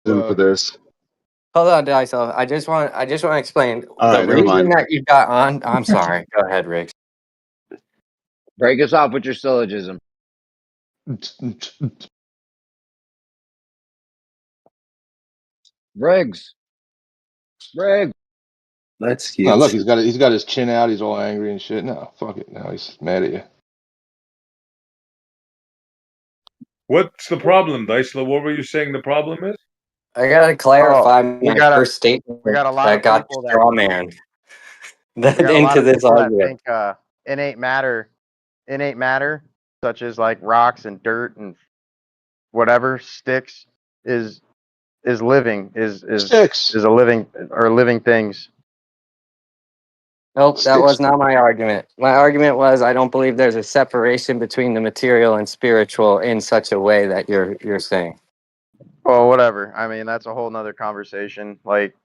for this. Hold on, Daiso. I just want to explain All the right, never reason mind. that you got on. I'm sorry. Go ahead, Riggs. Break us off with your syllogism. Riggs. That's cute. No, look, he's got his chin out. He's all angry and shit. No, fuck it. Now he's mad at you. What's the problem, Dicela? What were you saying the problem is? I gotta clarify my first statement. We got a lot that of got people straw man that into this argument. That think innate matter, such as like rocks and dirt and whatever sticks, is living is a living things. Nope, that was not my argument. My argument was I don't believe there's a separation between the material and spiritual in such a way that you're saying. Well, whatever. I mean, that's a whole nother conversation. Like,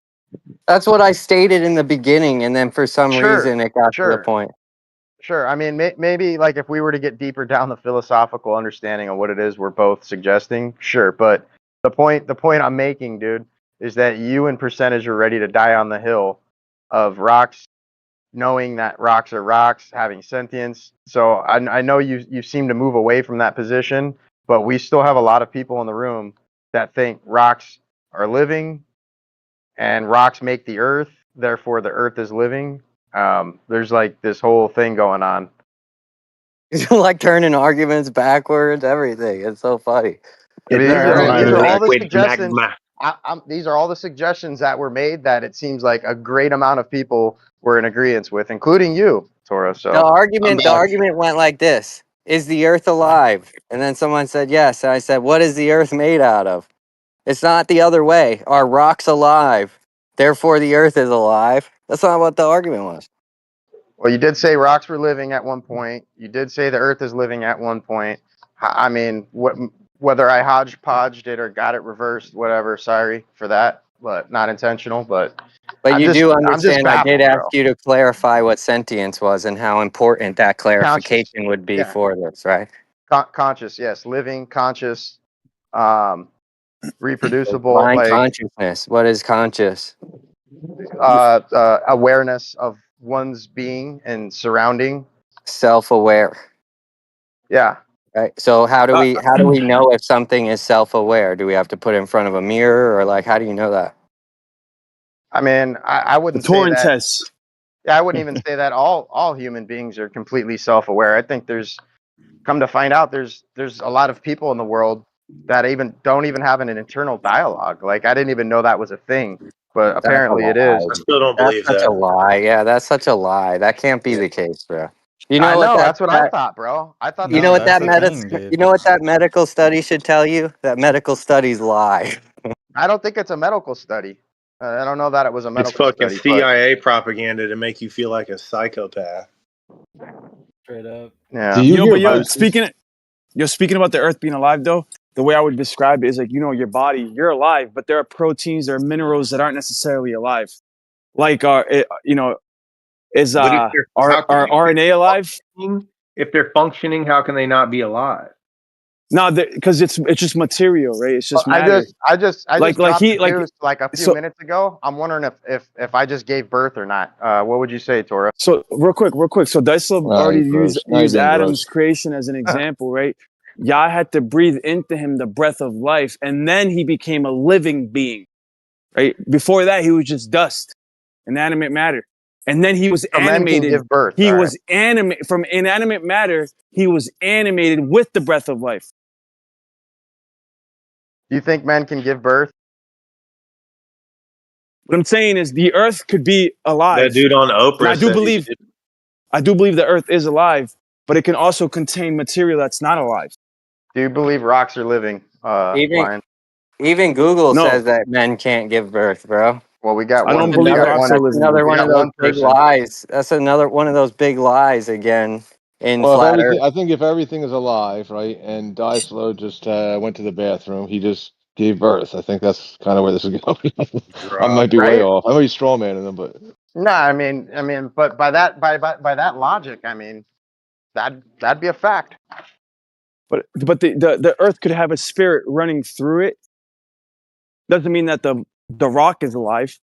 that's what I stated in the beginning, and then for some reason it got to the point. Sure. I mean, maybe like if we were to get deeper down the philosophical understanding of what it is we're both suggesting, sure. But the point I'm making, dude, is that you and Percentage are ready to die on the hill of rocks, knowing that rocks are rocks, having sentience. So I know you seem to move away from that position, but we still have a lot of people in the room that think rocks are living and rocks make the earth, therefore the earth is living. There's like this whole thing going on. Like turning arguments backwards, everything. It's so funny. These are all the suggestions. These are all the suggestions that were made that it seems like a great amount of people were in agreement with, including you, Toro. So the argument went like this: is the earth alive? And then someone said yes. And I said, what is the earth made out of? It's not the other way. Are rocks alive? Therefore, the earth is alive. That's not what the argument was. Well, you did say rocks were living at one point. You did say the earth is living at one point. I mean, whether I hodgepodged it or got it reversed, whatever. Sorry for that, but not intentional. But you do understand. I did ask you to clarify what sentience was and how important that clarification would be for this, right? Conscious, yes, living, conscious, reproducible. Mind consciousness. What is conscious? Awareness of one's being and surrounding. Self-aware. Yeah. Right. So how do we know if something is self-aware? Do we have to put it in front of a mirror, or like how do you know that? I mean, I wouldn't say that. Test. Yeah, I wouldn't even say that all human beings are completely self-aware. I think come to find out there's a lot of people in the world that don't even have an internal dialogue. Like I didn't even know that was a thing, but apparently it is. I still don't believe that. That's such a lie. Yeah, that's such a lie. That can't be the case, bro. I know that's what I thought, bro. I thought you know what that medical study should tell you? That medical studies lie. I don't think it's a medical study. I don't know that it was a medical study. It's fucking study, CIA propaganda to make you feel like a psychopath. Straight up. Yeah. Speaking about the Earth being alive, though, the way I would describe it is like, your body, you're alive, but there are proteins, there are minerals that aren't necessarily alive. Like, is our RNA alive? If they're functioning, how can they not be alive? No, because it's just material, right? It's just matter. I just like a few minutes ago. I'm wondering if I just gave birth or not. What would you say, Tora? So real quick. So Daiso already used Adam's creation as an example, right? Yah had to breathe into him the breath of life, and then he became a living being, right? Before that, he was just dust, inanimate matter. And then he was animated. Give birth. He was animated from inanimate matter. He was animated with the breath of life. Do you think men can give birth? What I'm saying is the earth could be alive. That dude on Oprah. I do believe the earth is alive, but it can also contain material that's not alive. Do you believe rocks are living? Even Google says that men can't give birth, bro. Well, we got. I don't believe rocks are living. Another one of those big lies. That's another one of those big lies again. I think if everything is alive, right, and Dyslo just went to the bathroom, he just gave birth. I think that's kind of where this is going. I might be way off. I might be strawmanning them, but no, I mean, but by that logic, I mean, that'd be a fact. But the earth could have a spirit running through it. doesn't mean that the rock is alive.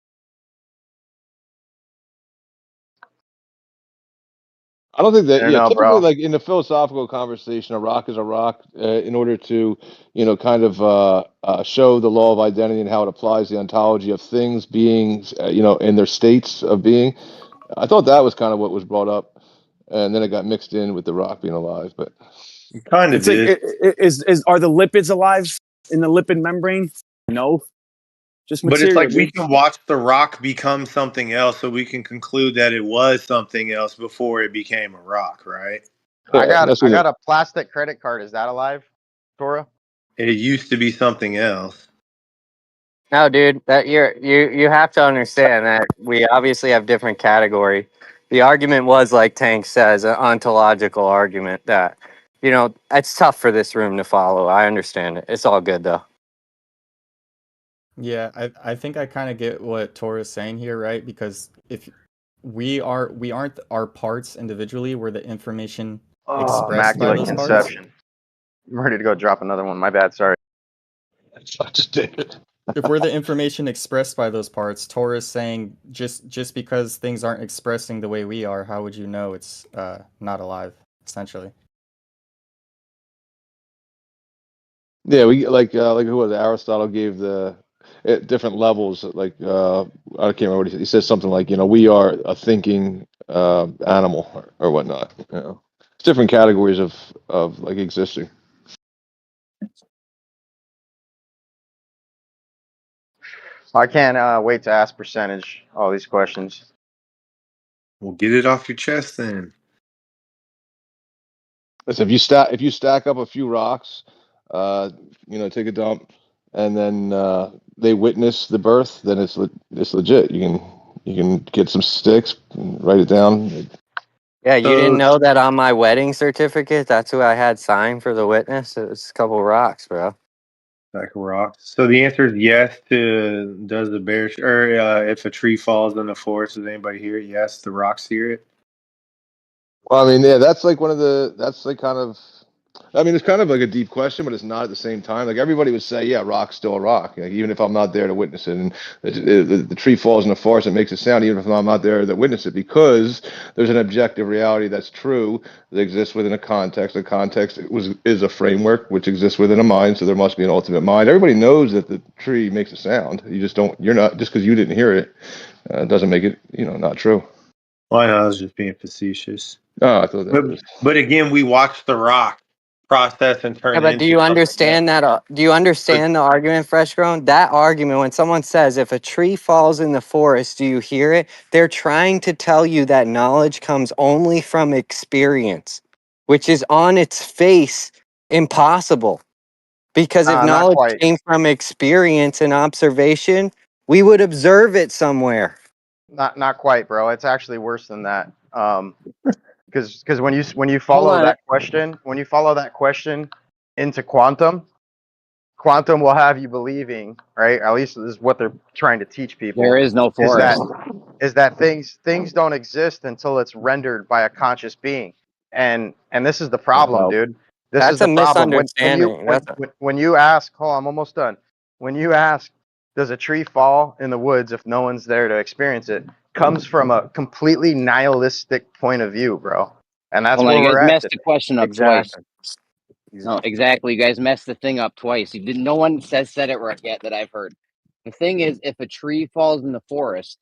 I don't think that. I don't Yeah, know, typically, bro. like in the philosophical conversation, a rock is a rock. In order to, kind of show the law of identity and how it applies the ontology of things, beings, in their states of being. I thought that was kind of what was brought up, and then it got mixed in with the rock being alive. But Kind of It's like, are the lipids alive in the lipid membrane? No, just But it's material, like we dude. can watch the rock become something else, so we can conclude that it was something else before it became a rock, right? I yeah, got that's I what got a plastic credit card. Is that alive, Tora? It used to be something else. No, dude, that you have to understand that we obviously have different category. The argument was, like Tank says, an ontological argument that, it's tough for this room to follow. I understand it. It's all good though. Yeah, I think I kind of get what Tora's saying here, right? Because if we aren't our parts individually, we're the information Oh, expressed by immaculate those parts. conception. I'm ready to go drop another one. My bad. Sorry. I just did. If we're the information expressed by those parts, Tora's saying just because things aren't expressing the way we are, how would you know it's not alive, essentially? Yeah, we like who was it? Aristotle gave the different levels. Like I can't remember what he said. He says something like, we are a thinking animal or whatnot. It's different categories of like existing. I can't wait to ask percentage all these questions. Well, get it off your chest then. Listen, if you stack up a few rocks, take a dump, and then they witness the birth, then it's legit. You can get some sticks, and write it down. Yeah, you didn't So, know that on my wedding certificate, that's who I had signed for the witness? It was a couple rocks, bro. like a rock. So the answer is yes to does the bear or if a tree falls in the forest, does anybody hear it? Yes, the rocks hear it. Well, I mean, yeah, that's like that's like kind of, I mean, it's kind of like a deep question, but it's not at the same time. Like everybody would say, yeah, rock's still a rock, like, even if I'm not there to witness it. And the tree falls in the forest, it makes a sound, even if I'm not there to witness it, because there's an objective reality that's true that exists within a context. The context is a framework which exists within a mind, so there must be an ultimate mind. Everybody knows that the tree makes a sound. You just don't. You're not just because you didn't hear it doesn't make it, not true. Well, I was just being facetious. Oh, I thought that was. But again, we watch the rock process and turn Yeah, it but do into you something else. understand that? Do you understand the argument, Fresh Grown? That argument, when someone says, if a tree falls in the forest, do you hear it? They're trying to tell you that knowledge comes only from experience, which is on its face impossible. Because if Not knowledge quite. came from experience and observation, we would observe it somewhere. Not quite, bro. It's actually worse than that. Because when you Hold follow on. that question into quantum will have you believing, right? At least this is what they're trying to teach people. There is no forest. Is that things don't exist until it's rendered by a conscious being, and this is the problem, dude. This That's is the a problem. misunderstanding. When you ask, oh, I'm almost done. When you ask, does a tree fall in the woods if no one's there to experience it? Comes from a completely nihilistic point of view, bro. And that's Hold on, where you guys we're at messed today. the question up twice. Exactly. No, exactly. You guys messed the thing up twice. You didn't. No one said it right yet that I've heard. The thing is, if a tree falls in the forest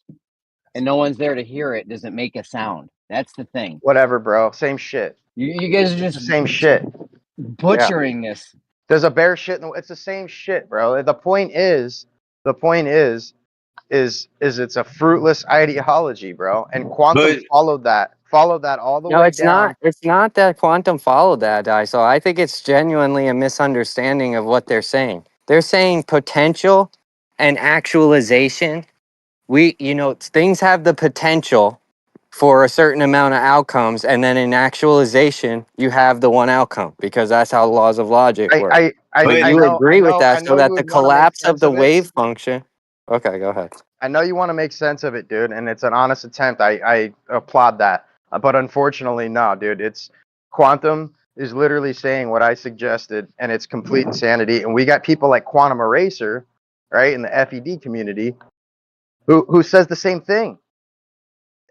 and no one's there to hear it, does it make a sound? That's the thing. Whatever, bro. Same shit. You guys are It's just the same shit. butchering this. There's a bear shit. It's the same shit, bro. The point is it's a fruitless ideology, bro. And quantum But followed that all the No, way it's not. down. It's not that quantum followed that, die. So I think it's genuinely a misunderstanding of what they're saying. They're saying potential and actualization. Things have the potential for a certain amount of outcomes, and then in actualization, you have the one outcome because that's how laws of logic work. So I you know agree with that, so you that the would want to make collapse of sense the of it. wave function. Okay, go ahead. I know you want to make sense of it, dude, and it's an honest attempt. I applaud that. But unfortunately, no, dude. It's quantum is literally saying what I suggested, and it's complete insanity. And we got people like Quantum Eraser, right, in the FED community, who says the same thing.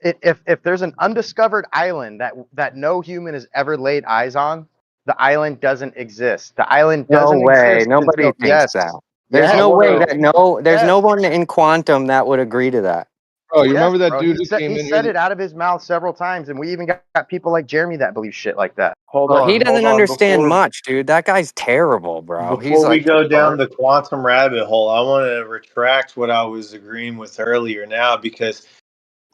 If there's an undiscovered island that no human has ever laid eyes on, the island doesn't exist. The island No doesn't way. exist Nobody until thinks that. There's yes, no way bro. that there's no Yes. one in quantum that would agree to that. Oh, you Yes, remember that bro. dude who came He in said here? it out of his mouth several times, and we even got people like Jeremy that believe shit like that. Hold Well, he on, hold doesn't on. understand much, dude. That guy's terrible, bro. He's Before we like, go down the quantum rabbit hole, I want to retract what I was agreeing with earlier now, because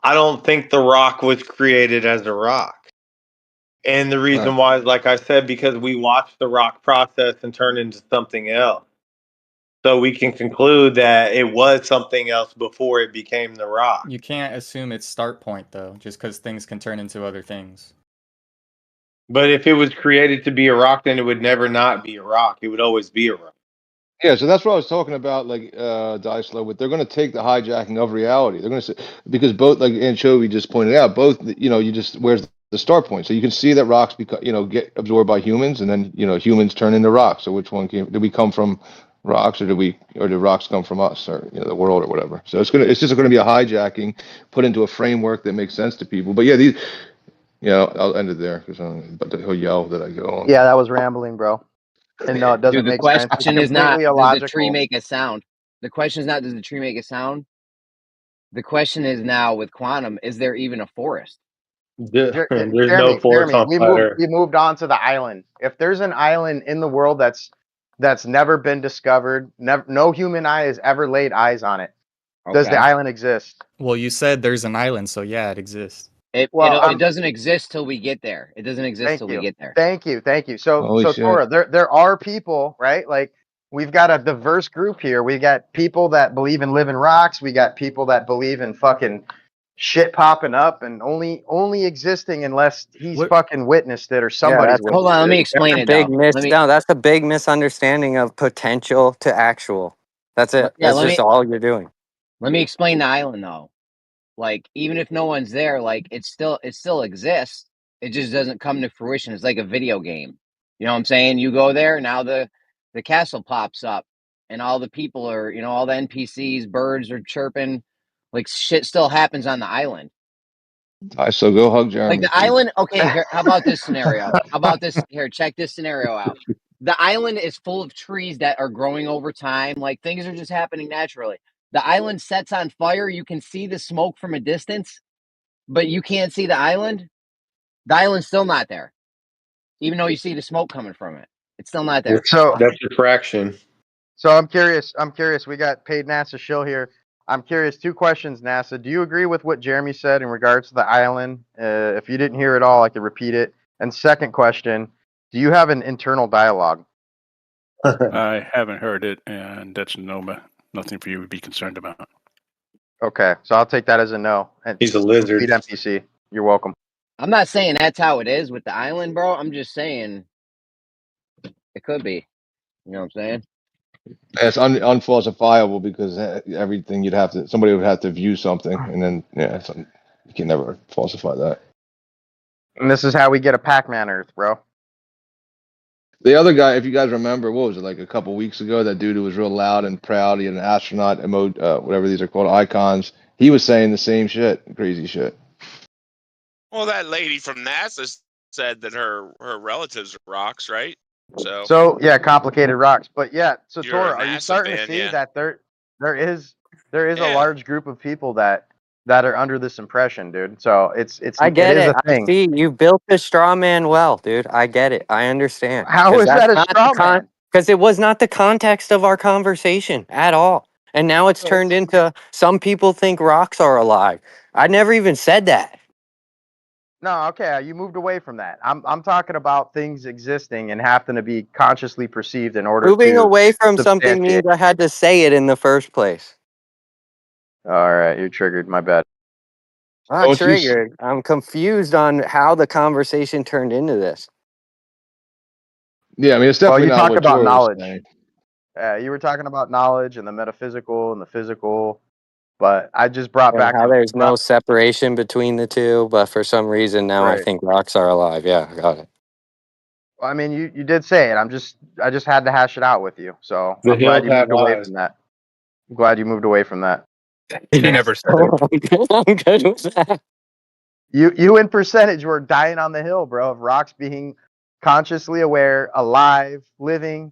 I don't think the rock was created as a rock. And the reason why is, like I said, because we watched the rock process and turn into something else. So we can conclude that it was something else before it became the rock. You can't assume its start point, though, just because things can turn into other things. But if it was created to be a rock, then it would never not be a rock. It would always be a rock. Yeah, so that's what I was talking about, like Dyslow, but they're going to take the hijacking of reality. They're going to say, because both, like Anchovie just pointed out, both, you just, where's the start point? So you can see that rocks become, get absorbed by humans, and then, humans turn into rocks. So which one did we come from rocks, or did rocks come from us, or the world, or whatever? So it's just going to be a hijacking put into a framework that makes sense to people. But yeah, I'll end it there because he'll yell that I go on. Yeah, that was rambling, bro. And no, it doesn't Dude, the make sense. It's question is not, completely does illogical. the tree make a sound? The question is not, does the tree make a sound? The question is now with quantum, is there even a forest? There's Jeremy, no forest on we flat Earth. moved on to the island. If there's an island in the world that's never been discovered, no human eye has ever laid eyes on it, does the island exist? Well, you said there's an island, so yeah, it exists. It doesn't exist till we get there. It doesn't exist till we get there. Thank you. So Holy shit. Tora, there are people, right? Like, we've got a diverse group here. We got people that believe in living rocks. We got people that believe in fucking shit popping up and only existing unless he's fucking witnessed it or somebody's witnessed it. Hold on, let me explain it. That's a big misunderstanding of potential to actual. That's it. Yeah, That's just all you're doing. Let me explain the island though. Like, even if no one's there, like it still exists. It just doesn't come to fruition. It's like a video game. You know what I'm saying? You go there, now the castle pops up and all the people are, all the NPCs, birds are chirping. Like, shit still happens on the island. So go hug Jeremy. Like the island, okay, here, how about this scenario? How about this? Here, check this scenario out. The island is full of trees that are growing over time. Like, things are just happening naturally. The island sets on fire. You can see the smoke from a distance, but you can't see the island. The island's still not there. Even though you see the smoke coming from it. It's still not there. So that's diffraction. So I'm curious. We got paid NASA shill here. I'm curious. 2 questions, NASA. Do you agree with what Jeremy said in regards to the island? If you didn't hear it all, I could repeat it. And second question, do you have an internal dialogue? I haven't heard it, and that's nothing for you to be concerned about. Okay, so I'll take that as a no. And he's a lizard. NPC. You're welcome. I'm not saying that's how it is with the island, bro. I'm just saying it could be. You know what I'm saying? It's unfalsifiable because everything somebody would have to view something, and then you can never falsify that. And this is how we get a Pac-Man Earth, bro. The other guy, if you guys remember, what was it, like a couple weeks ago? That dude who was real loud and proud, he had an astronaut emote, whatever these are called, icons. He was saying the same shit, crazy shit. Well, that lady from NASA said that her relatives are rocks, right? So yeah, complicated rocks. But yeah, so Tora, are you starting to see that there is a large group of people that are under this impression, dude? So it's I get it. A thing. I see you built the straw man well, dude. I get it. I understand. How is that a straw man? Because it was not the context of our conversation at all. And now it's turned into some people think rocks are alive. I never even said that. No, okay, you moved away from that. I'm talking about things existing and having to be consciously perceived in order Moving to away from something means I had to say it in the first place. All right, you're triggered. My bad. Not triggered. I'm confused on how the conversation turned into this. Yeah, I mean, it's definitely you not talk what about Tora knowledge. Was saying. You were talking about knowledge and the metaphysical and the physical. But I just brought back how there's no separation between the two, but for some reason now I think rocks are alive. Yeah, I got it. Well, I mean, you did say it. I just had to hash it out with you. So I'm glad you moved away from that. I'm glad you moved away from that. He never said it. I'm good with that. You in percentage were dying on the hill, bro, of rocks being consciously aware, alive, living.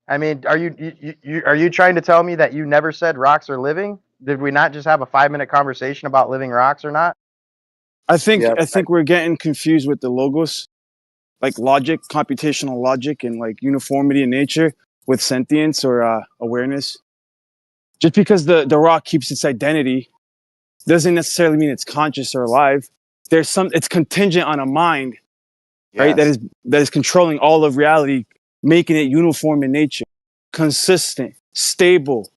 I mean, are you trying to tell me that you never said rocks are living? Did we not just have a 5-minute conversation about living rocks or not? I think Yep. we're getting confused with the logos, like logic, computational logic, and like uniformity in nature with sentience or awareness. Just because the rock keeps its identity doesn't necessarily mean it's conscious or alive. It's contingent on a mind, right? Yes. That is controlling all of reality, making it uniform in nature, consistent, stable,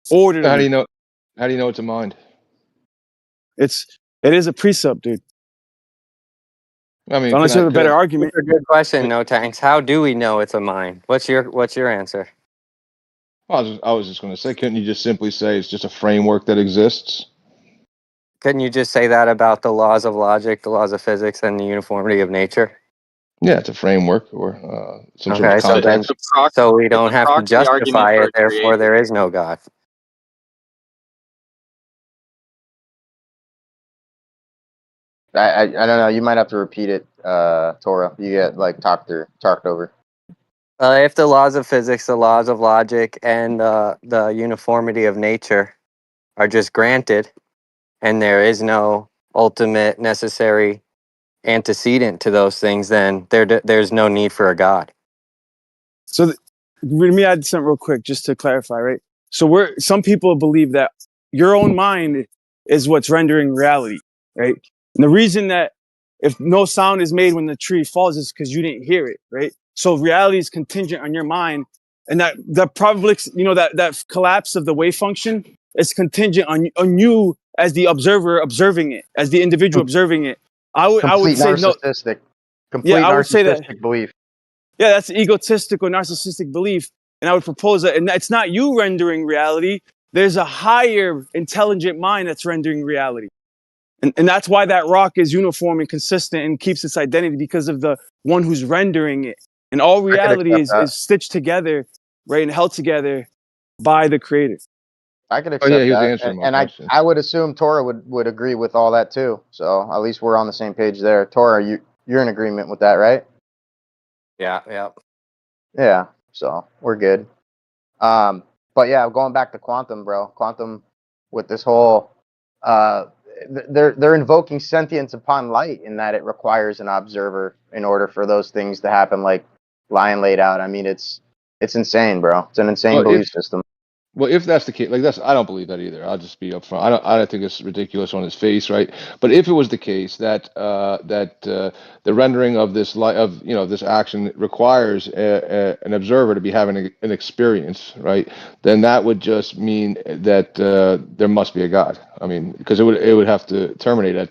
orderly. How do you know? How do you know it's a mind? It is a precept, dude. I mean, Unless you have a better argument. That's a good question, NoTanks. How do we know it's a mind? What's your answer? I was just going to say, couldn't you just simply say it's just a framework that exists? Couldn't you just say that about the laws of logic, the laws of physics, and the uniformity of nature? Yeah, it's a framework or some sort of Okay, so then, context. so we don't have to justify it. Therefore, there is no God. I don't know. You might have to repeat it, Torah. You get like talked over. If the laws of physics, the laws of logic, and the uniformity of nature are just granted, and there is no ultimate necessary antecedent to those things, then there's no need for a God. So let me add something real quick, just to clarify, right? So some people believe that your own mind is what's rendering reality, right? And the reason that if no sound is made when the tree falls is because you didn't hear it, right? So reality is contingent on your mind, and that probably, that collapse of the wave function is contingent on you as the observer observing it, as the individual observing it. I would say no. Complete I would say that narcissistic belief. Yeah, that's an egotistical, narcissistic belief. And I would propose that, and it's not you rendering reality. There's a higher intelligent mind that's rendering reality. And that's why that rock is uniform and consistent and keeps its identity, because of the one who's rendering it. And all reality is stitched together, right, and held together by the creator. I could accept he was that. answering my And question. I would assume Torah would agree with all that too. So at least we're on the same page there. Torah, you're in agreement with that, right? Yeah. Yeah. So we're good. But yeah, going back to quantum, bro. Quantum with this whole they're invoking sentience upon light in that it requires an observer in order for those things to happen, like Lion laid out. I mean, it's insane, bro. It's an insane belief system. Well, if that's the case, I don't believe that either. I'll just be upfront. I don't think it's ridiculous on its face, right? But if it was the case that the rendering of this this action requires an observer to be having an experience, right? Then that would just mean that there must be a God. I mean, because it would have to terminate at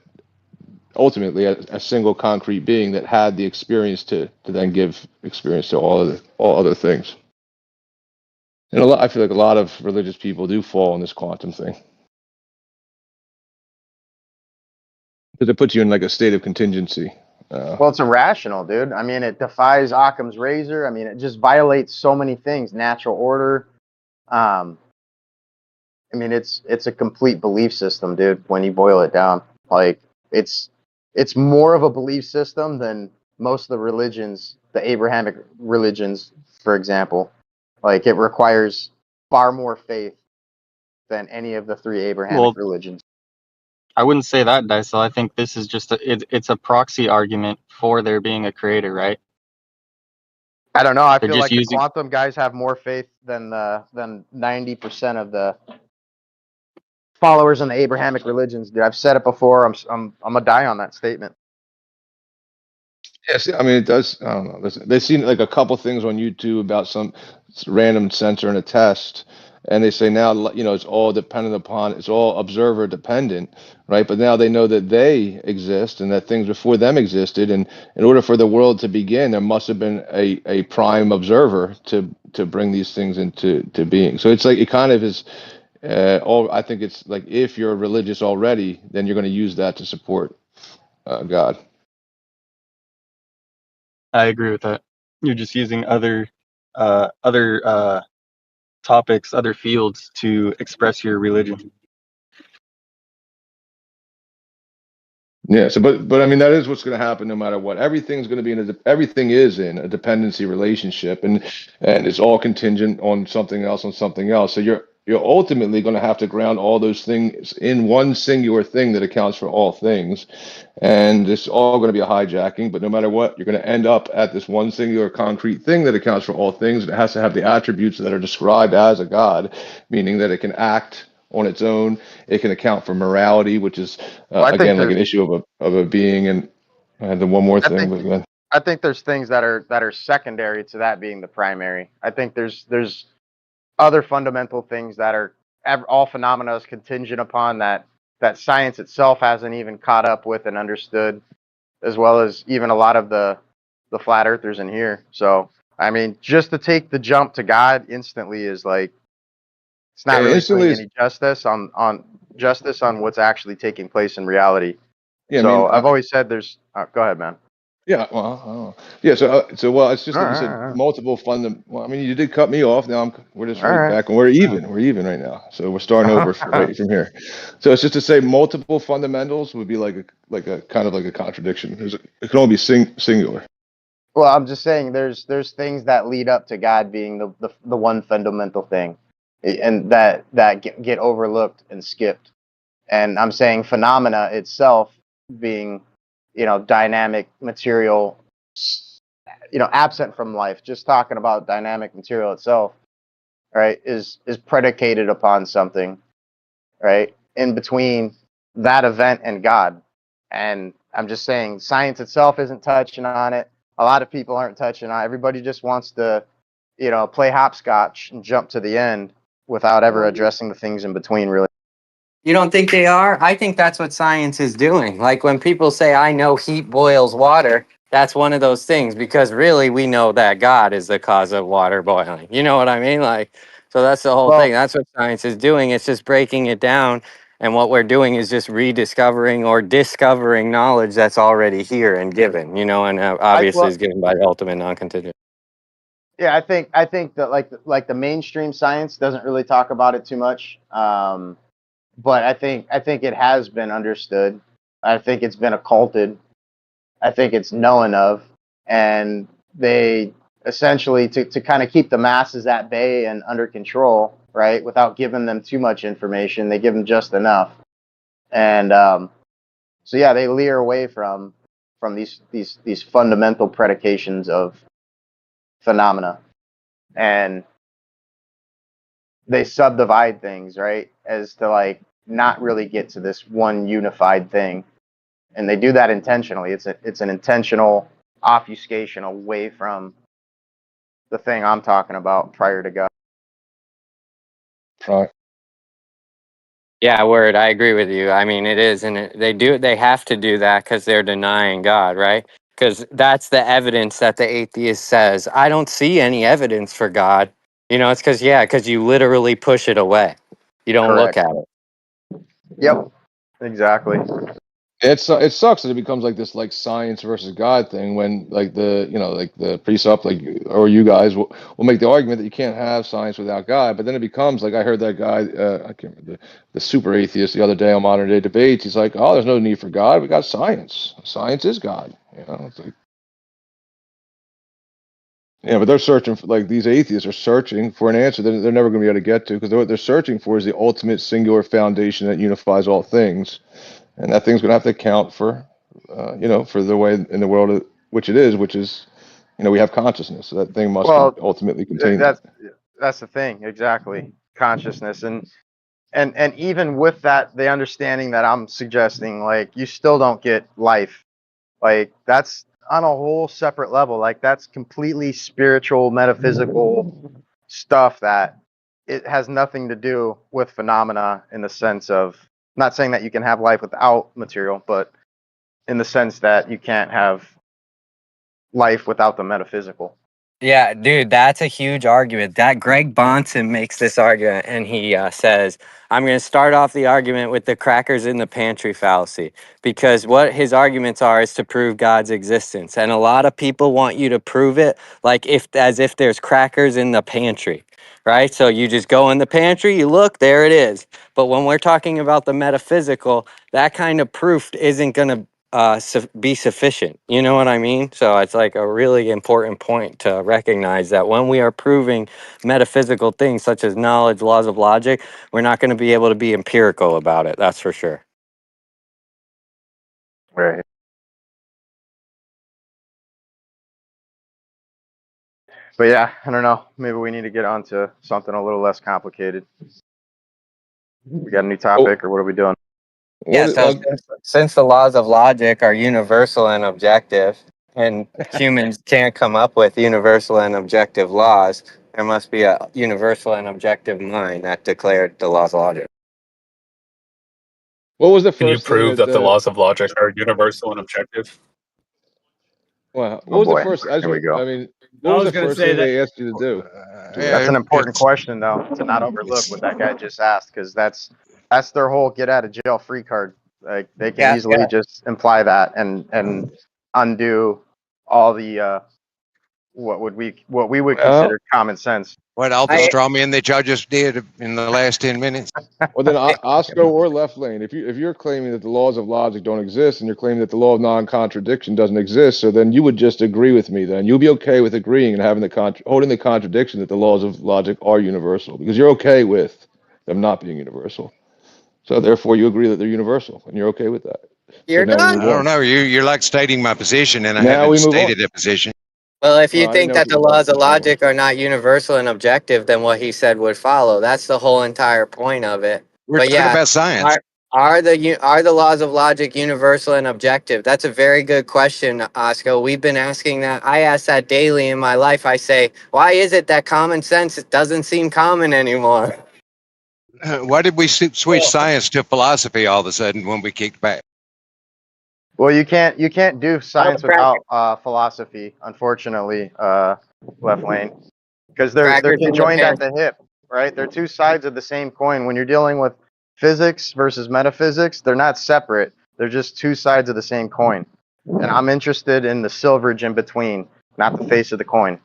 ultimately a single concrete being that had the experience to then give experience to all other things. And I feel like a lot of religious people do fall in this quantum thing because it puts you in like a state of contingency. Well, it's irrational, dude. I mean, it defies Occam's razor. I mean, it just violates so many things, natural order. I mean, it's a complete belief system, dude. When you boil it down, like it's more of a belief system than most of the religions, the Abrahamic religions, for example. Like it requires far more faith than any of the 3 Abrahamic religions. I wouldn't say that, Dysel. I think this is just it's a proxy argument for there being a creator, right? I don't know. I feel like the quantum guys have more faith than 90% of the followers in the Abrahamic religions. Dude, I've said it before. I'm gonna die on that statement. Yes, I mean it does. I don't know. They've seen like a couple things on YouTube about some random sensor in a test, and they say now it's all dependent upon it's all observer dependent, right? But now they know that they exist and that things before them existed, and in order for the world to begin, there must have been a prime observer to bring these things into being. So it's like it kind of is. I think it's like if you're religious already, then you're going to use that to support God. I agree with that. You're just using other topics, other fields to express your religion. Yeah. So, but I mean, that is what's going to happen no matter what. Everything's going to be everything is in a dependency relationship, and it's all contingent on something else, So you're ultimately going to have to ground all those things in one singular thing that accounts for all things, and it's all going to be a hijacking. But no matter what, you're going to end up at this one singular concrete thing that accounts for all things. And it has to have the attributes that are described as a God, meaning that it can act on its own. It can account for morality, which is again like an issue of a being. And I had the one more thing, but then I think there's things that are secondary to that being the primary. I think there's other fundamental things that are all phenomena is contingent upon that science itself hasn't even caught up with and understood, as well as even a lot of the flat earthers in here. So I mean, just to take the jump to God instantly is like, it's not really doing any justice on what's actually taking place in reality. Yeah, so I mean, I've always said there's. Go ahead, man. Yeah, well, I don't know. Yeah, well, it's just that you said multiple Well, I mean, you did cut me off. Now we're just right back, and we're even. We're even right now. So we're starting over right from here. So it's just to say multiple fundamentals would be like a kind of like a contradiction. It can only be singular. Well, I'm just saying there's things that lead up to God being the one fundamental thing, and that get overlooked and skipped. And I'm saying phenomena itself being, dynamic material, absent from life. Just talking about dynamic material itself, right, is predicated upon something, right, in between that event and God. And I'm just saying science itself isn't touching on it. A lot of people aren't touching on it. Everybody just wants to, play hopscotch and jump to the end without ever addressing the things in between, really. You don't think they are? I think that's what science is doing. Like when people say, I know heat boils water, that's one of those things, because really we know that God is the cause of water boiling. You know what I mean? Like, so that's the whole thing. That's what science is doing. It's just breaking it down. And what we're doing is just rediscovering or discovering knowledge that's already here and given, and obviously is given by the ultimate non-contingent. Yeah, I think that like the mainstream science doesn't really talk about it too much. But I think it has been understood. I think it's been occulted. I think it's known of, and they essentially to kind of keep the masses at bay and under control, right, without giving them too much information. They give them just enough, and so yeah, they leer away from these fundamental predications of phenomena, and they subdivide things, right, as to like not really get to this one unified thing. And they do that intentionally. It's an intentional obfuscation away from the thing I'm talking about prior to God. Right. Yeah, word. I agree with you. I mean, it is, and they have to do that because they're denying God, right? Because that's the evidence that the atheist says. I don't see any evidence for God. It's because you literally push it away. You don't look at it. Yep, exactly. It sucks that it becomes like this like science versus God thing when like the precept or you guys will make the argument that you can't have science without God, but then it becomes like I heard that guy I can't remember the super atheist the other day on modern day debates. He's like, oh, there's no need for God. We got science. Science is God. It's like, yeah, but they're searching for like these atheists are searching for an answer that they're never going to be able to get to because what they're searching for is the ultimate singular foundation that unifies all things. And that thing's going to have to account for, for the way in the world which is, we have consciousness. So that thing must ultimately contain that's the thing, exactly. Consciousness, and even with that, the understanding that I'm suggesting, like you still don't get life. Like that's on a whole separate level. Like that's completely spiritual, metaphysical stuff that it has nothing to do with phenomena in the sense of, not saying that you can have life without material, but in the sense that you can't have life without the metaphysical. Yeah, dude, that's a huge argument. That Greg Bonson makes this argument, and he says, I'm going to start off the argument with the crackers in the pantry fallacy, because what his arguments are is to prove God's existence. And a lot of people want you to prove it as if there's crackers in the pantry. right? So you just go in the pantry, you look, there it is. But when we're talking about the metaphysical, that kind of proof isn't going to be sufficient. You know what I mean? So it's like a really important point to recognize that when we are proving metaphysical things such as knowledge, laws of logic, we're not going to be able to be empirical about it. That's for sure. Right. But yeah, I don't know. Maybe we need to get on to something a little less complicated. We got a new topic, or what are we doing? Yeah, so since the laws of logic are universal and objective, and humans can't come up with universal and objective laws, there must be a universal and objective mind that declared the laws of logic. What was the first Can you thing prove that the laws of logic are universal and objective? Well, what Oh was the boy, first? here we go. I mean, what was the first thing they asked you to do? That's an important question, though, to not overlook what that guy just asked, because that's their whole get out of jail free card. Like they can easily just imply that and undo all the what we would consider common sense. What all the straw men the judges did in the last 10 minutes? Well, then Oscar or Left Lane, if you're claiming that the laws of logic don't exist, and you're claiming that the law of non-contradiction doesn't exist, so then you would just agree with me. Then you'll be okay with agreeing and having holding the contradiction that the laws of logic are universal, because you're okay with them not being universal. So therefore, you agree that they're universal, and you're okay with that. You're done. I don't know. You're like stating my position, and I Now we haven't move stated a position. Well, if you think that the laws of logic are not universal and objective, then what he said would follow. That's the whole entire point of it. We're talking about science. Are the laws of logic universal and objective? That's a very good question, Oscar. We've been asking that. I ask that daily in my life. I say, why is it that common sense doesn't seem common anymore? Why did we switch science to philosophy all of a sudden when we kicked back? Well, you can't do science without philosophy, unfortunately, Left Lane, because they're conjoined at the hip, right? They're two sides of the same coin. When you're dealing with physics versus metaphysics, they're not separate. They're just two sides of the same coin. And I'm interested in the silverage in between, not the face of the coin.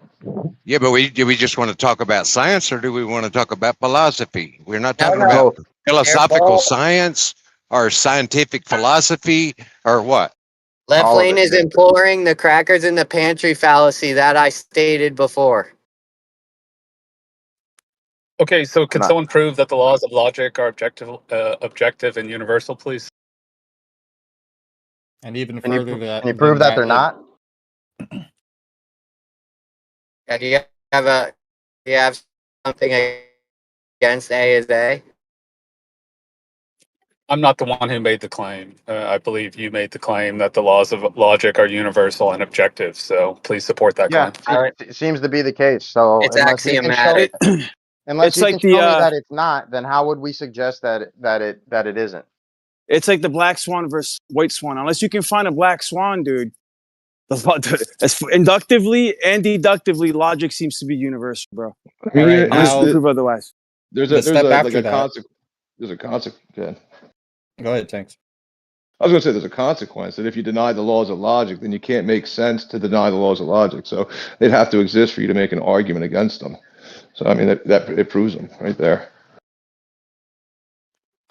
Yeah, but do we just want to talk about science, or do we want to talk about philosophy? We're not talking about philosophical science or scientific philosophy or what? Left Lane is imploring the crackers in the pantry fallacy that I stated before. Okay, so can someone prove that the laws of logic are objective and universal, please? And even further, can you prove that they're not? Yeah, do you have something against A is A? I'm not the one who made the claim. I believe you made the claim that the laws of logic are universal and objective. So please support that claim. It seems to be the case. So it's axiomatic. Unless you can show me that it's not, then how would we suggest that it isn't? It's like the black swan versus white swan. Unless you can find a black swan, dude, inductively and deductively, logic seems to be universal, bro. Unless you can prove otherwise. There's a consequence. There's a consequence. Go ahead, Tanks. I was going to say there's a consequence that if you deny the laws of logic, then you can't make sense to deny the laws of logic. So they'd have to exist for you to make an argument against them. So I mean that it proves them right there.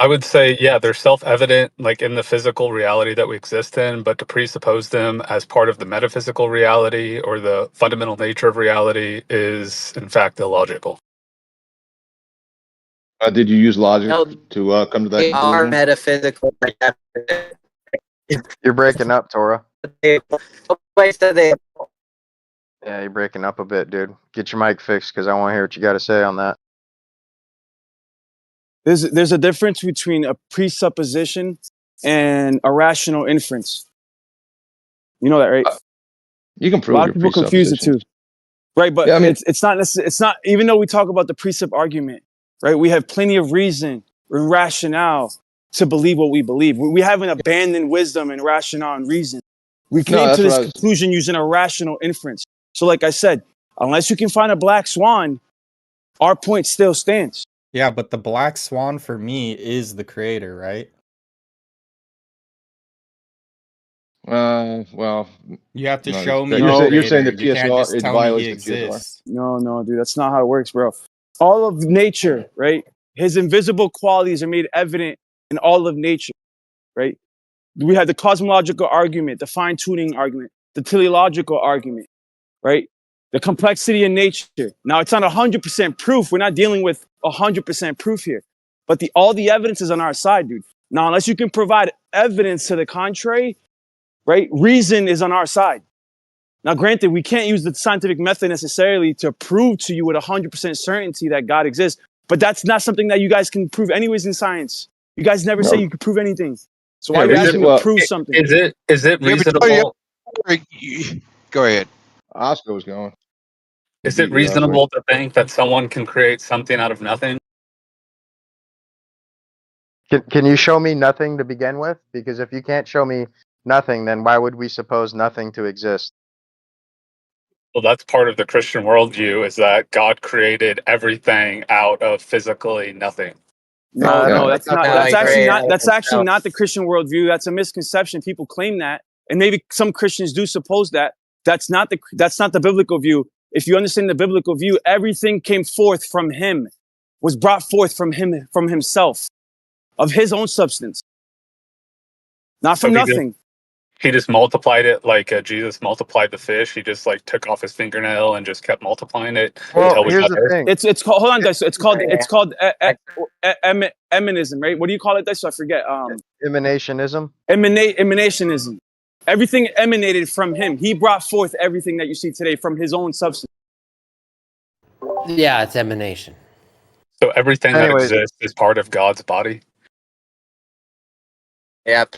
I would say, yeah, they're self-evident, like in the physical reality that we exist in, but to presuppose them as part of the metaphysical reality or the fundamental nature of reality is, in fact, illogical. Did you use logic to come to that conclusion? Are metaphysical. You're breaking up, Tora. Yeah, you're breaking up a bit, dude. Get your mic fixed, because I want to hear what you got to say on that. There's a difference between a presupposition and a rational inference. You know that, right? You can prove a lot of people confuse it too, right? But yeah, I mean, it's not necessarily. It's not, even though we talk about the precept argument, right? We have plenty of reason and rationale to believe what we believe. We haven't abandoned wisdom and rationale and reason. We came to this conclusion using a rational inference. So, like I said, unless you can find a black swan, our point still stands. Yeah, but the black swan for me is the creator, right? Well, you have to show me. You're saying the PSR it violates the PSR. No, dude, that's not how it works, bro. All of nature, right? His invisible qualities are made evident in all of nature, right? We had the cosmological argument, the fine-tuning argument, the teleological argument, right? The complexity in nature. Now, it's not 100% proof. We're not dealing with 100% proof here. But all the evidence is on our side, dude. Now, unless you can provide evidence to the contrary, right? Reason is on our side. Now, granted, we can't use the scientific method necessarily to prove to you with 100% certainty that God exists, but that's not something that you guys can prove anyways in science. You guys never say you can prove anything. So why are you asking me to prove something? Is it reasonable? Go ahead. Oscar was going. Is it reasonable to think that someone can create something out of nothing? Can you show me nothing to begin with? Because if you can't show me nothing, then why would we suppose nothing to exist? Well, that's part of the Christian worldview, is that God created everything out of physically nothing. No, that's not. That's actually not the Christian worldview. That's a misconception. People claim that, and maybe some Christians do suppose that. That's not the biblical view. If you understand the biblical view, everything came forth from Him, was brought forth from Him, from Himself, of His own substance, not from nothing. He just multiplied it like Jesus multiplied the fish. He just like took off his fingernail and just kept multiplying it. Well, here's the thing. It's called. Hold on, guys. It's called emanism, right? What do you call it, guys? So I forget. Emanationism. Emanationism. Everything emanated from Him. He brought forth everything that you see today from His own substance. Yeah, it's emanation. So everything that exists is part of God's body. Yep.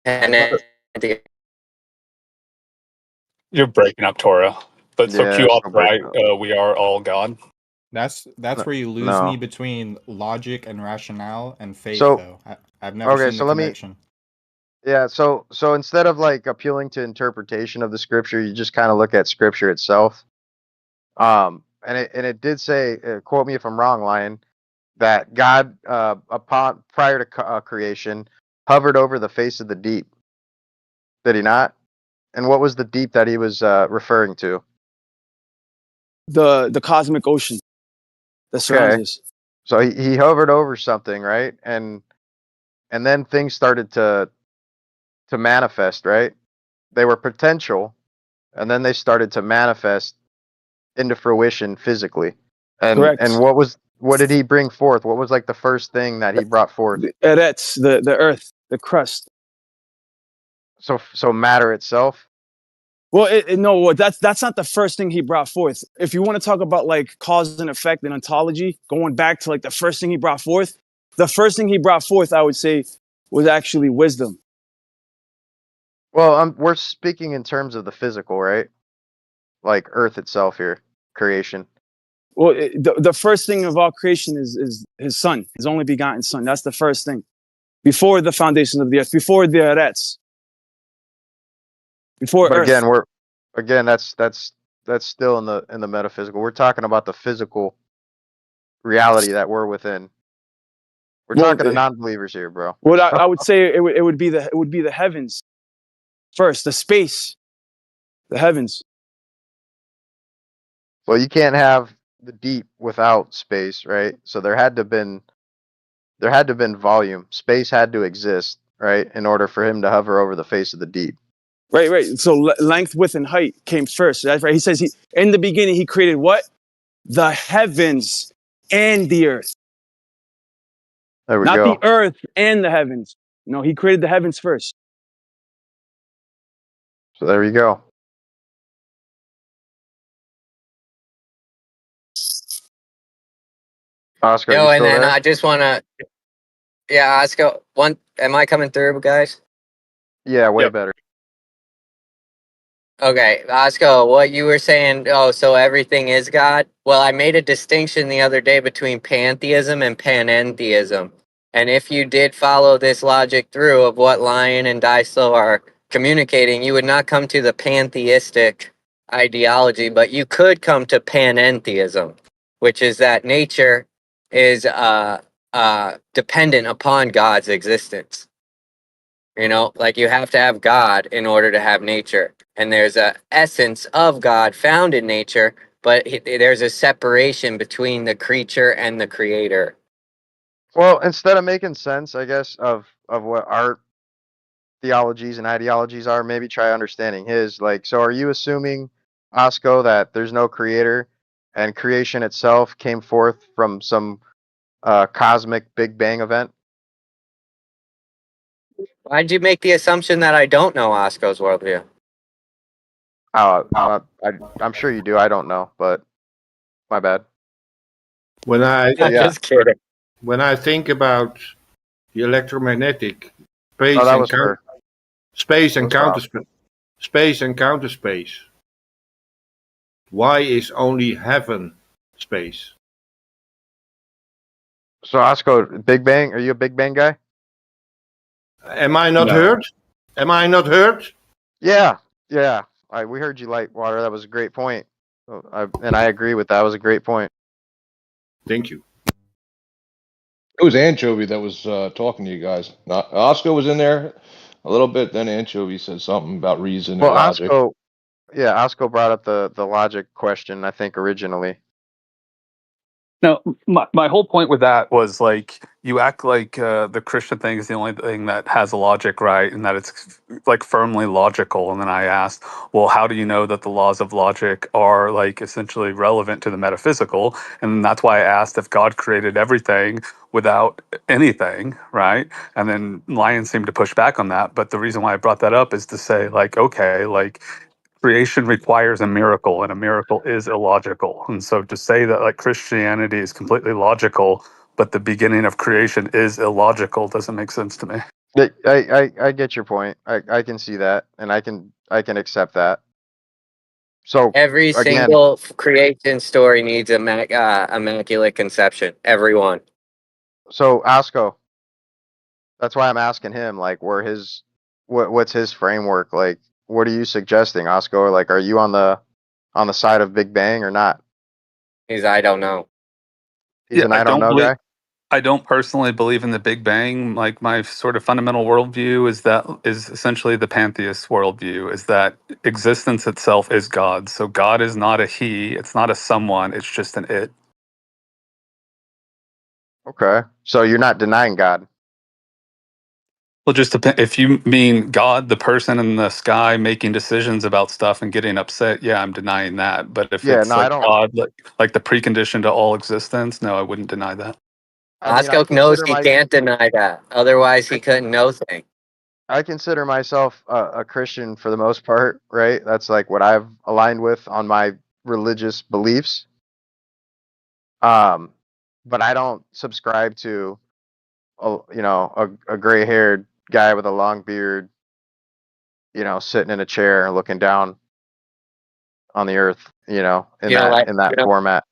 And You're breaking up, Torah. But so Q off, right? We are all God. That's where you lose me between logic and rationale and faith, So- though. I've never seen the connection. Yeah, so instead of like appealing to interpretation of the scripture, you just kind of look at scripture itself. And it did say, quote me if I'm wrong, Lion, that God prior to creation hovered over the face of the deep. Did He not? And what was the deep that He was referring to? The cosmic ocean that surrounds us. So he hovered over something, right? And then things started to manifest, right? They were potential, and then they started to manifest into fruition physically. And Correct. And what did He bring forth? What was like the first thing that He brought forth? Eretz, the earth, the crust. So matter itself. Well, no, that's not the first thing He brought forth. If you want to talk about like cause and effect and ontology, going back to like the first thing He brought forth, the first thing He brought forth, I would say, was actually wisdom. Well, we're speaking in terms of the physical, right? Like Earth itself here, creation. Well, the first thing of all creation is His Son, His only begotten Son. That's the first thing. Before the foundation of the earth, before the Eretz. Before But Earth. again, that's still in the metaphysical. We're talking about the physical reality that we're within. We're talking to non-believers here, bro. Well, I would say it would be the heavens first, the space, the heavens. Well, you can't have the deep without space, right? So there had to have been volume. Space had to exist, right, in order for Him to hover over the face of the deep. Right. So length, width, and height came first. That's right. He says in the beginning He created what? The heavens and the earth. There we go. Not the earth and the heavens. No, He created the heavens first. So there you go. Oscar, Yo, you and still then there? I just want to, Oscar, am I coming through, guys? Yeah, way better. Okay, Oscar, what you were saying, so everything is God? Well, I made a distinction the other day between pantheism and panentheism. And if you did follow this logic through of what Lion and Dyslow are communicating, you would not come to the pantheistic ideology, but you could come to panentheism, which is that nature is dependent upon God's existence. You know, like you have to have God in order to have nature. And there's a essence of God found in nature, but there's a separation between the creature and the creator. Well, instead of making sense, I guess, of what our theologies and ideologies are, maybe try understanding his. Like, so are you assuming, Osco, that there's no creator and creation itself came forth from some cosmic Big Bang event? Why'd you make the assumption that I don't know Osco's worldview? I'm sure you do. I don't know, but my bad. When I just kidding. When I think about the electromagnetic space that and was her. space and counter space, why is only heaven space? So Osco, Big Bang, are you a Big Bang guy? Am I not heard? Am I not heard? Yeah. We heard you, Lightwater. That was a great point. And I agree with that. It was a great point. Thank you. It was Anchovie that was talking to you guys. Not Oscar was in there a little bit. Then Anchovie said something about reason and logic. Osco brought up the logic question, I think, originally. No, my whole point with that was like you act like the Christian thing is the only thing that has logic, right? And that it's like firmly logical. And then I asked, well, how do you know that the laws of logic are like essentially relevant to the metaphysical? And that's why I asked if God created everything without anything, right? And then Lion seemed to push back on that. But the reason why I brought that up is to say, like, okay, like creation requires a miracle, and a miracle is illogical. And so to say that like Christianity is completely logical, but the beginning of creation is illogical doesn't make sense to me. I get your point. I can see that, and I can accept that. So every single creation story needs immaculate conception. Everyone. So Osco, that's why I'm asking him, like, what's his framework? Like, what are you suggesting, Osco? Like, are you on the side of Big Bang or not? I don't know. He's an I don't know guy. I don't personally believe in the Big Bang. Like my sort of fundamental worldview is essentially the pantheist worldview, is that existence itself is God. So God is not a he, it's not a someone, it's just an it. Okay. So you're not denying God. Well, just if you mean God, the person in the sky making decisions about stuff and getting upset, yeah, I'm denying that. But if it's like God, like the precondition to all existence, no, I wouldn't deny that. Osco knows he can't deny that. Otherwise, he couldn't know things. I consider myself a Christian for the most part, right? That's like what I've aligned with on my religious beliefs. But I don't subscribe to, a gray-haired guy with a long beard, sitting in a chair looking down on the earth, in that format.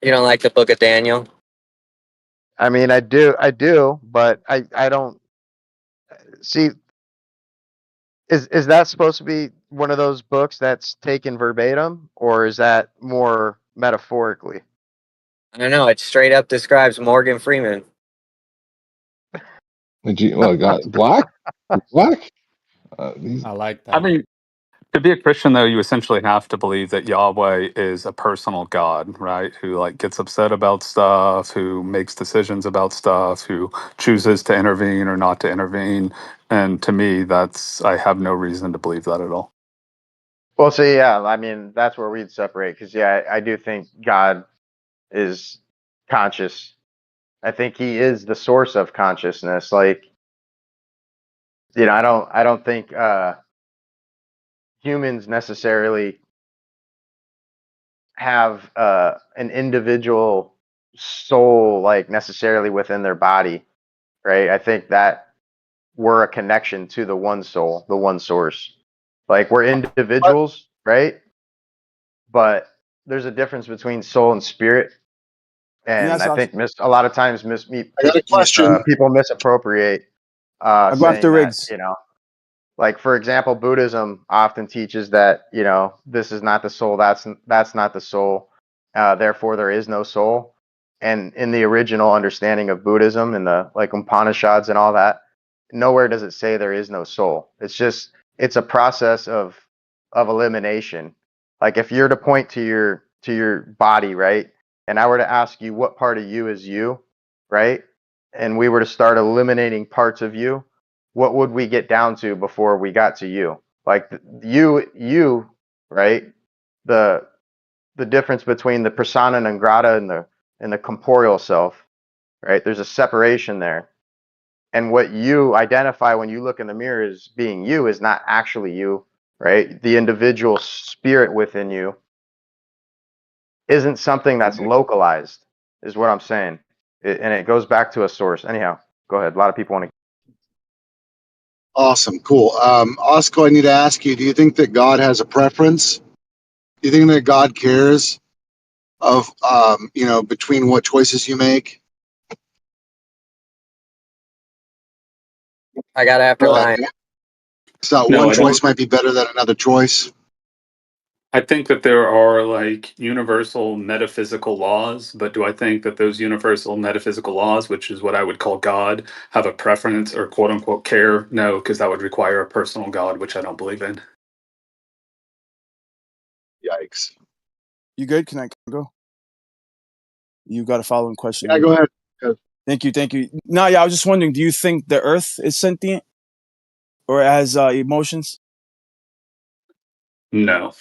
You don't like the Book of Daniel? I mean, I do, but I don't see. Is that supposed to be one of those books that's taken verbatim, or is that more metaphorically? I don't know. It straight up describes Morgan Freeman. Black? Black? I like that. I mean, to be a Christian, though, you essentially have to believe that Yahweh is a personal God, right? Who like gets upset about stuff, who makes decisions about stuff, who chooses to intervene or not to intervene. And to me, I have no reason to believe that at all. Well, so yeah, I mean, that's where we'd separate, because I do think God is conscious. I think he is the source of consciousness. Like, I don't think humans necessarily have an individual soul, like necessarily within their body, right? I think that we're a connection to the one soul, the one source. Like, we're individuals, right? But there's a difference between soul and spirit. And I think a lot of times people misappropriate saying that, like, for example, Buddhism often teaches that, this is not the soul, that's not the soul, therefore there is no soul. And in the original understanding of Buddhism, in the like Upanishads and all that, nowhere does it say there is no soul. It's a process of elimination. Like, if you're to point to to your body, right? And I were to ask you what part of you is you, right? And we were to start eliminating parts of you, what would we get down to before we got to you? Like you, right? The difference between the persona non grata and the corporeal self, right? There's a separation there. And what you identify when you look in the mirror as being you is not actually you, right? The individual spirit within you isn't something that's localized, is what I'm saying. And it goes back to a source. Anyhow, go ahead. A lot of people want to. Awesome, cool. Osco, I need to ask you, do you think that God has a preference? Do you think that God cares of, between what choices you make? I got after line. So No, one choice might be better than another choice. I think that there are like universal metaphysical laws, but do I think that those universal metaphysical laws, which is what I would call God, have a preference or quote unquote care? No, because that would require a personal God, which I don't believe in. Yikes. You good? Can I go? You got a following question? Yeah, go ahead. Thank you. No, yeah, I was just wondering, do you think the Earth is sentient or has emotions? No.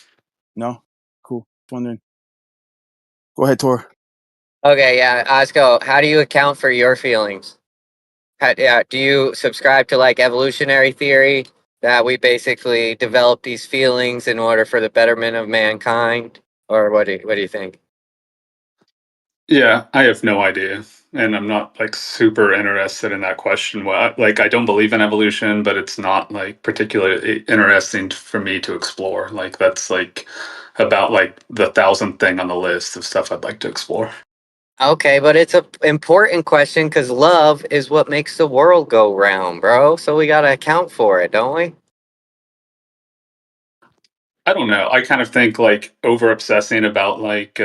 No? Cool. Just wondering. Go ahead, Tor. Okay, yeah, Osco, how do you account for your feelings? Do you subscribe to like evolutionary theory that we basically develop these feelings in order for the betterment of mankind, or what do you think? Yeah, I have no idea. And I'm not like super interested in that question. Well, like I don't believe in evolution, but it's not like particularly interesting for me to explore. Like that's like about like the 1,000th thing on the list of stuff I'd like to explore. Okay, but it's a important question because love is what makes the world go round, bro. So we gotta account for it, don't we? I don't know. I kind of think like over obsessing about like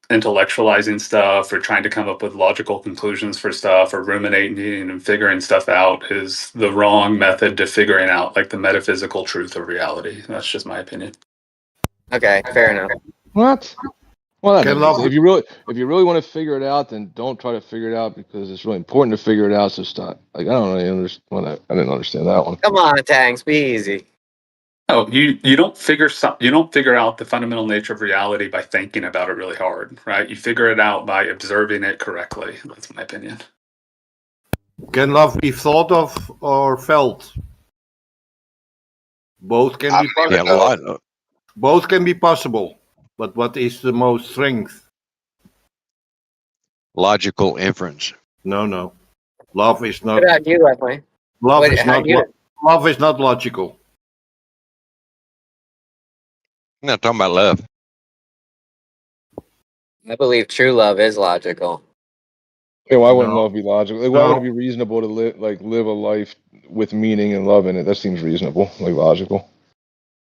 intellectualizing stuff or trying to come up with logical conclusions for stuff or ruminating and figuring stuff out is the wrong method to figuring out like the metaphysical truth of reality. That's just my opinion. Okay, fair enough. What? Well, Can that love if you really want to figure it out, then don't try to figure it out because it's really important to figure it out. So stop. Like I don't really understand. I didn't understand that one. Come on, Tanks, be easy. Oh, you don't figure out the fundamental nature of reality by thinking about it really hard, right? You figure it out by observing it correctly. That's my opinion. Can love be thought of or felt? Both can be possible. Both can be possible. But what is the most strength? Logical inference. No. Love is not. What about you, Wesley? Love is not logical. I'm not talking about love. I believe true love is logical. Yeah, why wouldn't love be logical? Like, why wouldn't it be reasonable to live a life with meaning and love in it? That seems reasonable, like logical.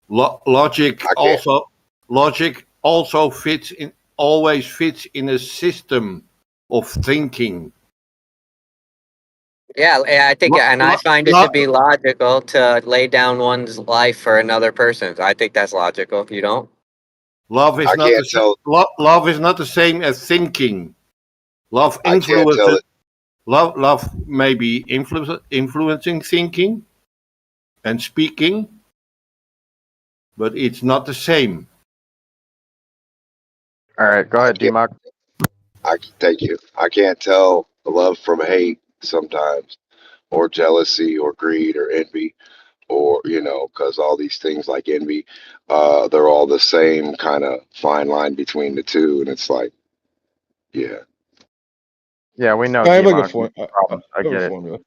Logic also always fits in a system of thinking. Yeah, I think, and I find it to be logical to lay down one's life for another person. I think that's logical. You don't? Love is not the same as thinking. Love influences. Love may be influencing thinking and speaking, but it's not the same. All right, go ahead, D-Mock. Thank you. I can't tell love from hate sometimes, or jealousy, or greed, or envy, or because all these things like envy, they're all the same kind of fine line between the two, and it's like, yeah. Yeah, we know. I have like a problems. I get it. formula.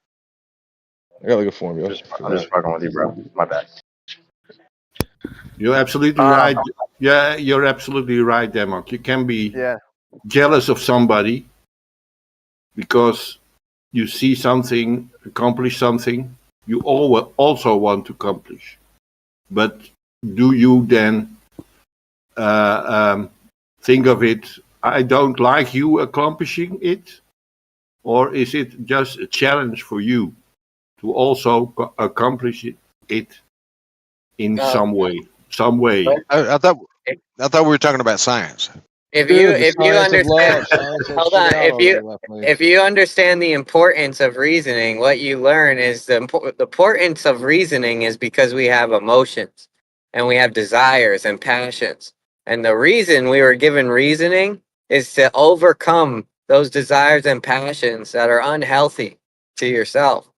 I got like a formula. I'm just fucking with you, bro. My bad. You're absolutely right. Yeah, you're absolutely right, Demok. You can be jealous of somebody because you see something, accomplish something you also want to accomplish. But do you then think of it, I don't like you accomplishing it? Or is it just a challenge for you to also accomplish it in some way? some way. I thought we were talking about science. If Dude, you of love, understand, science that hold shit on. out already, If you understand the importance of reasoning, what you learn is the importance of reasoning is because we have emotions and we have desires and passions. And the reason we were given reasoning is to overcome those desires and passions that are unhealthy to yourself.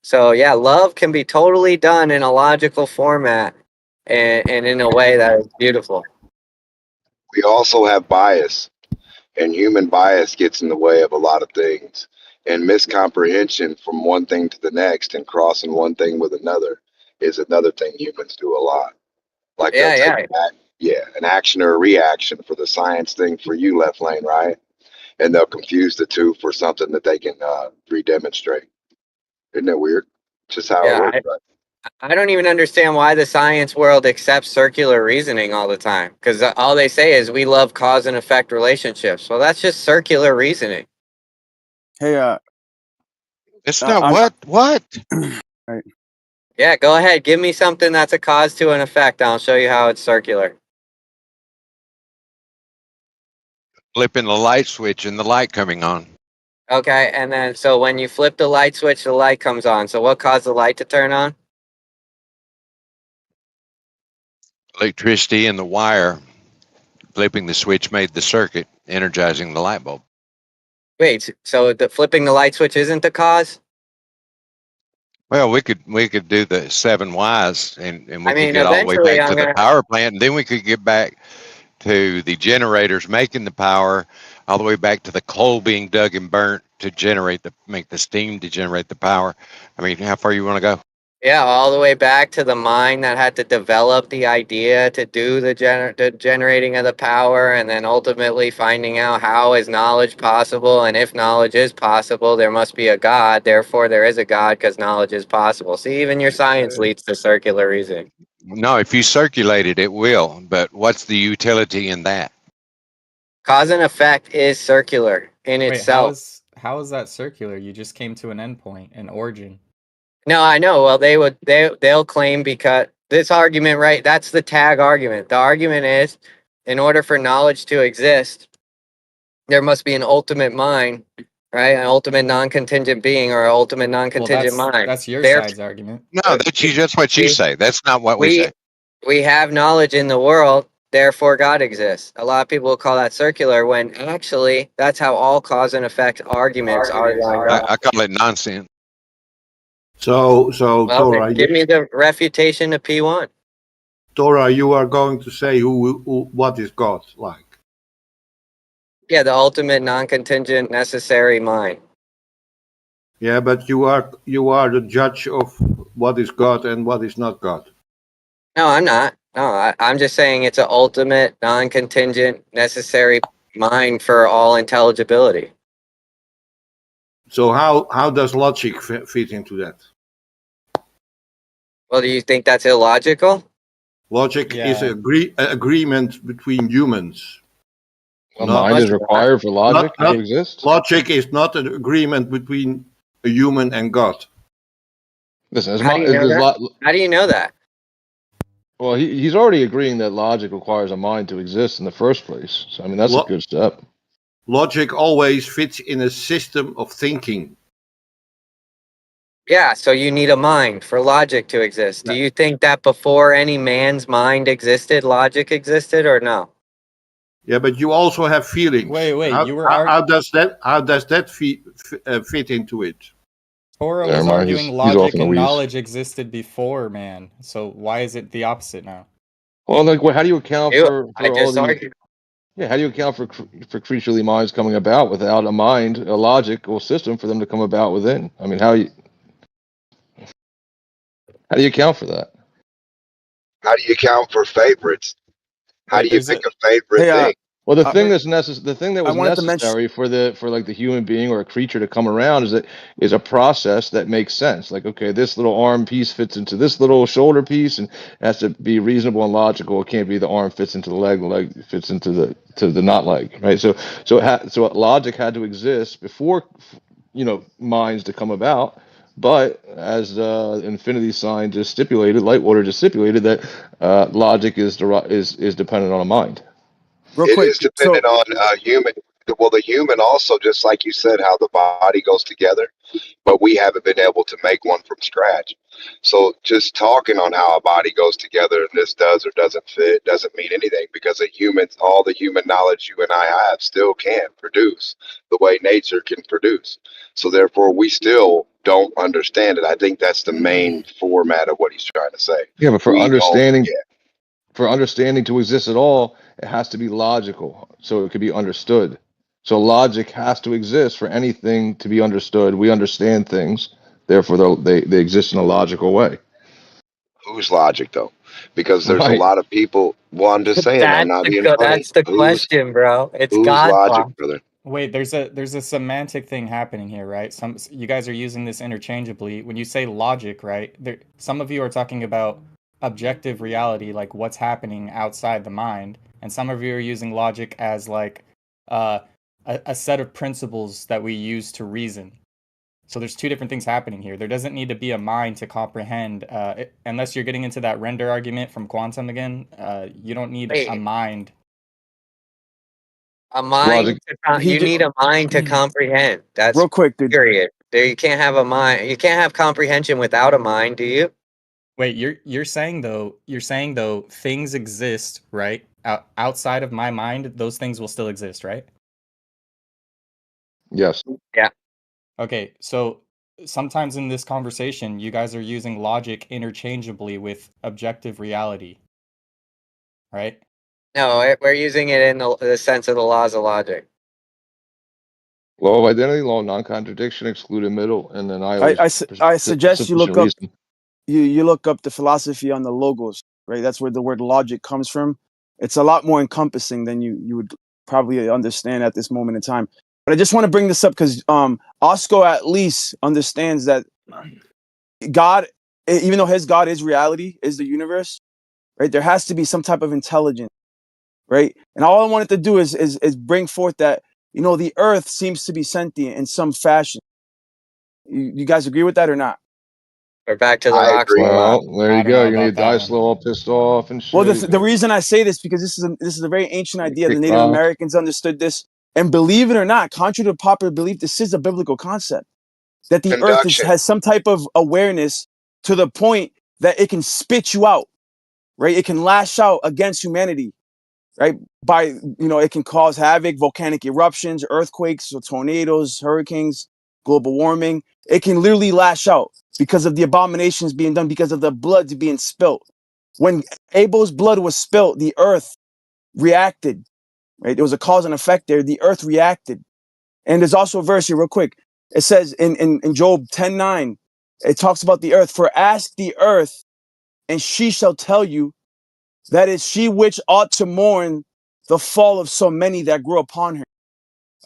So yeah, love can be totally done in a logical format and in a way that is beautiful. We also have bias, and human bias gets in the way of a lot of things. And miscomprehension from one thing to the next and crossing one thing with another is another thing humans do a lot. Like they'll take an action or a reaction for the science thing for you, left lane, right? And they'll confuse the two for something that they can re-demonstrate. Isn't that weird? Just how it works, right? I don't even understand why the science world accepts circular reasoning all the time. Because all they say is we love cause and effect relationships. Well, that's just circular reasoning. Hey, it's not what? Right. Yeah, go ahead. Give me something that's a cause to an effect. I'll show you how it's circular. Flipping the light switch and the light coming on. Okay, and then so when you flip the light switch, the light comes on. So what caused the light to turn on? Electricity in the wire. Flipping the switch made the circuit, energizing the light bulb. Wait, so flipping the light switch isn't the cause? Well, we could do the 7 whys and we could get all the way eventually back to the power plant, and then we could get back to the generators making the power, all the way back to the coal being dug and burnt to make the steam to generate the power. I mean, how far you want to go? Yeah, all the way back to the mind that had to develop the idea to do the generating of the power, and then ultimately finding out how is knowledge possible, and if knowledge is possible, there must be a God. Therefore, there is a God because knowledge is possible. See, even your science leads to circular reasoning. No, if you circulate it, it will. But what's the utility in that? Cause and effect is circular in itself. How is that circular? You just came to an endpoint, an origin. No, I know. Well, they'll claim because this argument, right? That's the tag argument. The argument is, in order for knowledge to exist, there must be an ultimate mind, right? An ultimate non-contingent being or an ultimate non-contingent mind. That's your side's argument. No, that's what you say. That's not what we say. We have knowledge in the world, therefore God exists. A lot of people call that circular when actually that's how all cause and effect arguments are lined up. I call it nonsense. So Torah, give me the refutation of P1. Torah, you are going to say what is God like? Yeah, the ultimate non-contingent necessary mind. Yeah, but you are the judge of what is God and what is not God. No, I'm not. No, I'm just saying it's an ultimate non-contingent necessary mind for all intelligibility. So how does logic fit into that? Well, do you think that's illogical? Logic is an agreement between humans. Well, mind is required for logic to exist? Logic is not an agreement between a human and God. Listen, How do you know that? Well, he's already agreeing that logic requires a mind to exist in the first place. So, I mean, that's a good step. Logic always fits in a system of thinking. Yeah, so you need a mind for logic to exist. Do you think that before any man's mind existed, logic existed, or no? Yeah, but you also have feelings. Wait, how does that fit into it? Torah was arguing logic and knowledge existed before man. So why is it the opposite now? Well, how do you account for all the? Yeah, how do you account for creaturely minds coming about without a mind, a logical system for them to come about within? I mean, how do you account for that? How do you account for favorites? How do you pick a favorite thing? Well, the thing that was necessary for the human being or a creature to come around is a process that makes sense. Like, okay, this little arm piece fits into this little shoulder piece, and it has to be reasonable and logical. It can't be the arm fits into the leg fits into the not leg, right? So logic had to exist before, minds to come about. But as infinity sign just stipulated, Lightwater just stipulated that logic is dependent on a mind. Real It quick, is dependent on human. Well, the human also, just like you said, how the body goes together, but we haven't been able to make one from scratch. So just talking on how a body goes together and this does or doesn't fit doesn't mean anything, because a human, all the human knowledge you and I have still can't produce the way nature can produce. So therefore, we still don't understand it. I think that's the main format of what he's trying to say. Yeah, but We don't. Yeah. for understanding to exist at all, it has to be logical, so it could be understood. So logic has to exist for anything to be understood. We understand things, therefore they exist in a logical way. Whose logic though? Because there's a Right. lot of people. Well, I'm just saying, I'm not being funny. That's the question, bro. It's Whose God's logic, law. brother? Wait, there's a semantic thing happening here, right? You guys are using this interchangeably. When you say logic, right? Some of you are talking about objective reality, like what's happening outside the mind, and some of you are using logic as like a set of principles that we use to reason. So there's two different things happening here. There doesn't need to be a mind to comprehend, unless you're getting into that render argument from quantum again. You don't need a mind. A mind. You need a mind to comprehend. That's real quick, dude. Period. There, you can't have a mind. You can't have comprehension without a mind, do you? Wait, you're saying though things exist, right? Outside of my mind, those things will still exist, right? Yes. Yeah. Okay, so sometimes in this conversation, you guys are using logic interchangeably with objective reality, right? No, we're using it in the sense of the laws of logic. Law of identity, law of non-contradiction, excluded middle, and then I suggest you look up reason. you look up the philosophy on the logos, right? That's where the word logic comes from. It's a lot more encompassing than you would probably understand at this moment in time. But I just want to bring this up because Osco at least understands that God, even though his God is reality, is the universe, right? There has to be some type of intelligence, right? And all I wanted to do is bring forth that, the earth seems to be sentient in some fashion. You guys agree with that or not? We're back to the rocks. Well, there you go. You're gonna get die slow, all pissed off and shit. Well, the reason I say this because this is a very ancient idea. The Native Americans understood this, and believe it or not, contrary to popular belief, this is a biblical concept that the earth has some type of awareness to the point that it can spit you out, right? It can lash out against humanity, right? By it can cause havoc, volcanic eruptions, earthquakes, tornadoes, hurricanes, global warming. It can literally lash out because of the abominations being done, because of the blood being spilt. When Abel's blood was spilt, the earth reacted, right? There was a cause and effect there. The earth reacted. And there's also a verse here, real quick. It says in Job 10:9, it talks about the earth. For ask the earth, and she shall tell you, that is she which ought to mourn the fall of so many that grew upon her.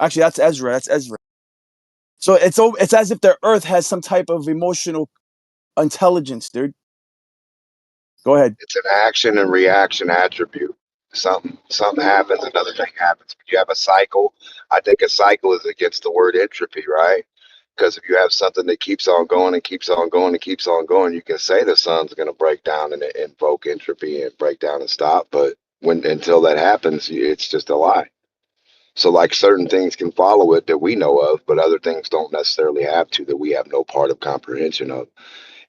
Actually, that's Ezra. That's Ezra. So it's as if the earth has some type of emotional intelligence, dude. Go ahead. It's an action and reaction attribute. Something happens, another thing happens. You have a cycle. I think a cycle is against the word entropy, right? Because if you have something that keeps on going and keeps on going and keeps on going, you can say the sun's going to break down and invoke entropy and break down and stop. But until that happens, it's just a lie. So like certain things can follow it that we know of, but other things don't necessarily have to, that we have no part of comprehension of.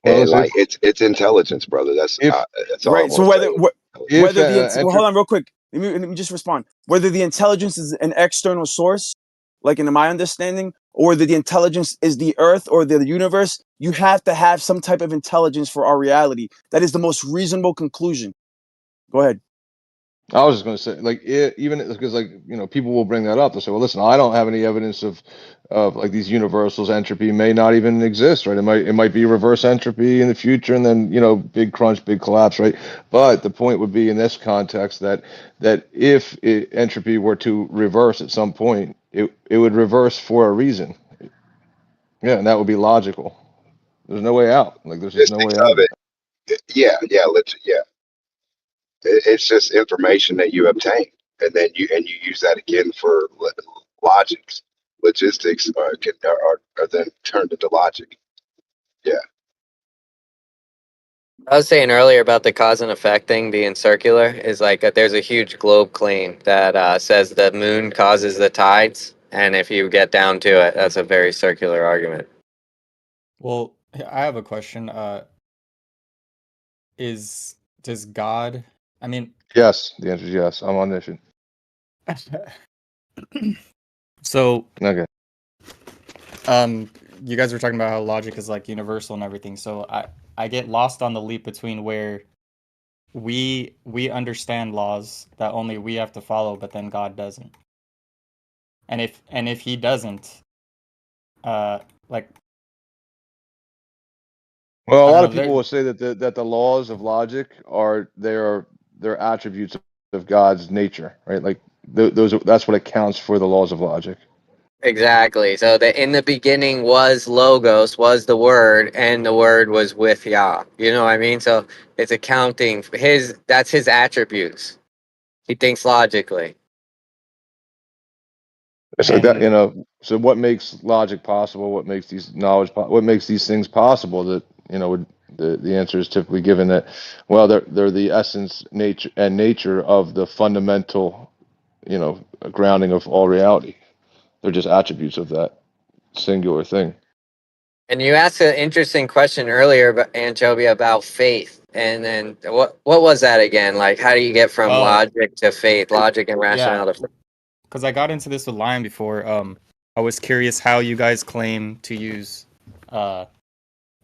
Well, and like it's intelligence, brother. That's all right. So whether hold on real quick. Let me just respond. Whether the intelligence is an external source, like in my understanding, or whether the intelligence is the earth or the universe, you have to have some type of intelligence for our reality. That is the most reasonable conclusion. Go ahead. I was just going to say, like, even because, like, people will bring that up. They'll say, well, listen, I don't have any evidence of like these universals. Entropy may not even exist, right? It might be reverse entropy in the future, and then big crunch, big collapse, right? But the point would be in this context that if entropy were to reverse at some point, it would reverse for a reason. Yeah, and that would be logical. There's no way out. Like, there's just no way out of it. Yeah. It's just information that you obtain, and then you use that again for logics. Logistics are then turned into logic. Yeah. I was saying earlier about the cause and effect thing being circular is like there's a huge globe claim that says the moon causes the tides, and if you get down to it, that's a very circular argument. Well, I have a question. Does God? I mean, yes. The answer is yes. I'm omniscient. So, okay. You guys were talking about how logic is like universal and everything. So I get lost on the leap between where we understand laws that only we have to follow, but then God doesn't. And if he doesn't, like. Well, a lot of people will say that the laws of logic they're attributes of God's nature, right? Like that's what accounts for the laws of logic. Exactly. So in the beginning was Logos, was the Word, and the Word was with Yah. You know what I mean? So it's accounting that's his attributes. He thinks logically. It's like that, so what makes logic possible? What makes these what makes these things possible? That the answer is typically given that, well, they're the essence, nature of the fundamental, grounding of all reality. They're just attributes of that singular thing. And you asked an interesting question earlier, about Anchovie, about faith. And then what was that again? Like, how do you get from logic to faith, logic and rationale to faith? Because I got into this with Lion before. I was curious how you guys claim to use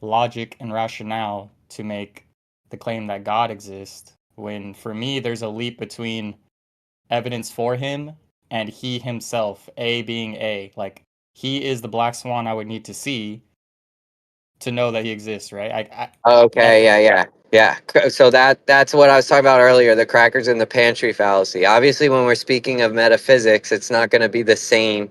logic and rationale to make the claim that God exists, when for me there's a leap between evidence for him and he himself, A being A. Like, he is the black swan I would need to see to know that he exists, right? Okay, yeah. So that's what I was talking about earlier, the crackers in the pantry fallacy. Obviously, when we're speaking of metaphysics, it's not going to be the same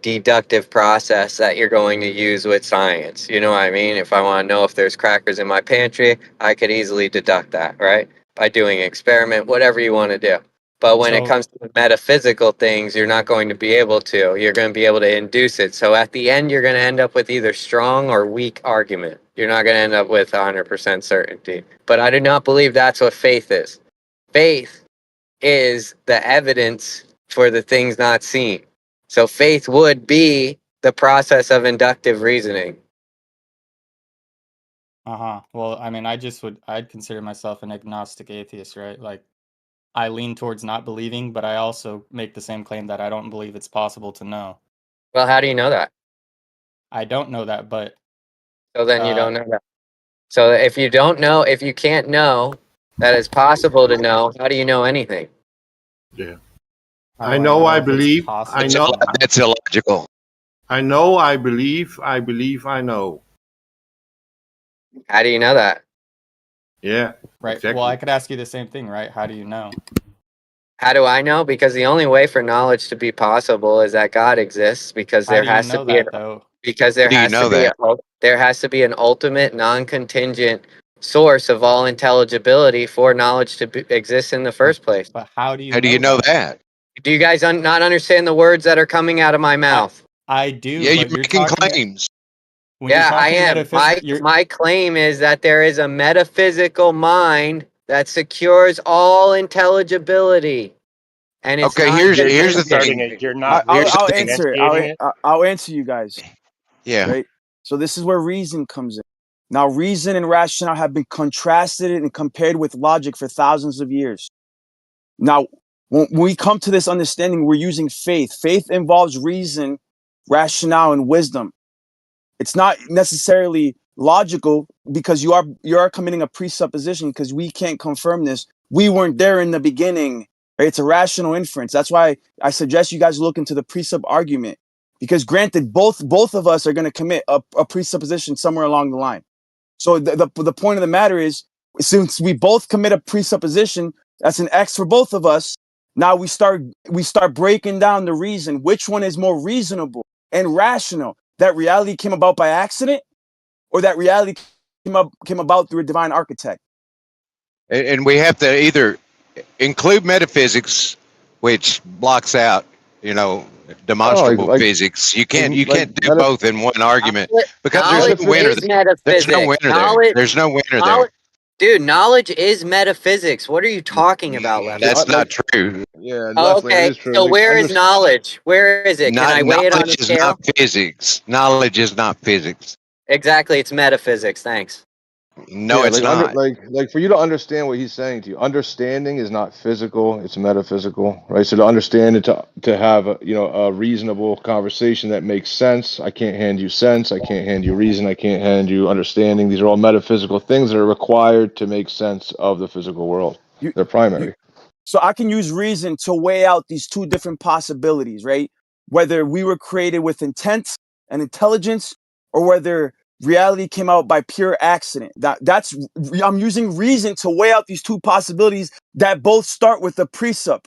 deductive process that you're going to use with science. You know what I mean? If I want to know if there's crackers in my pantry, I could easily deduct that, right? By doing an experiment, whatever you want to do. But when it comes to metaphysical things, you're not going to be able to. You're going to be able to induce it. So at the end, you're going to end up with either strong or weak argument. You're not going to end up with 100% certainty. But I do not believe that's what faith is. Faith is the evidence for the things not seen. So faith would be the process of inductive reasoning. Well, I mean, I'd consider myself an agnostic atheist, right? Like, I lean towards not believing, but I also make the same claim that I don't believe it's possible to know. Well, how do you know that? I don't know that, but... So then you don't know that. So if you don't know, if you can't know that it's possible to know, how do you know anything? Yeah. I know, I believe, I know. That's illogical. I know, I believe, I know. How do you know that? Yeah. Right. Exactly. Well, I could ask you the same thing, right? How do you know? How do I know? Because the only way for knowledge to be possible is that God exists, because there has to be there has to be an ultimate non-contingent source of all intelligibility for knowledge to exist in the first place. But how do you know that? Do you guys not understand the words that are coming out of my mouth? I do. Yeah, you're making claims. Yeah, I am. My claim is that there is a metaphysical mind that secures all intelligibility. And it's okay, here's the thing. You're not. I'll answer it. I'll answer you guys. Yeah. Right. So this is where reason comes in. Now, reason and rationale have been contrasted and compared with logic for thousands of years. Now, when we come to this understanding, we're using faith. Faith involves reason, rationale, and wisdom. It's not necessarily logical, because you are committing a presupposition, because we can't confirm this. We weren't there in the beginning. Right? It's a rational inference. That's why I suggest you guys look into the presup argument, because granted, both of us are going to commit a presupposition somewhere along the line. So the point of the matter is, since we both commit a presupposition, that's an X for both of us. Now we start breaking down the reason. Which one is more reasonable and rational? That reality came about by accident, or that reality came about through a divine architect? And we have to either include metaphysics, which blocks out, demonstrable like physics. You can't do meta, both in one argument because there's no Knowledge winner. is There's no metaphysics. winner there. There's no winner there. Dude, knowledge is metaphysics. What are you talking about, That's Lefty? not true. yeah, Oh, Left Lane, it okay, is true. so Like where is knowledge? Where is it? Can Not I weigh it on a knowledge is scale? not physics. Knowledge is not physics. Exactly, it's metaphysics. Thanks. No, yeah, it's like not. like for you to understand what he's saying to you, understanding is not physical; it's metaphysical, right? So to understand it, to have a, a reasonable conversation that makes sense. I can't hand you sense. I can't hand you reason. I can't hand you understanding. These are all metaphysical things that are required to make sense of the physical world. They're primary. So I can use reason to weigh out these two different possibilities, right? Whether we were created with intent and intelligence, or whether reality came out by pure accident. That's I'm using reason to weigh out these two possibilities that both start with a precept.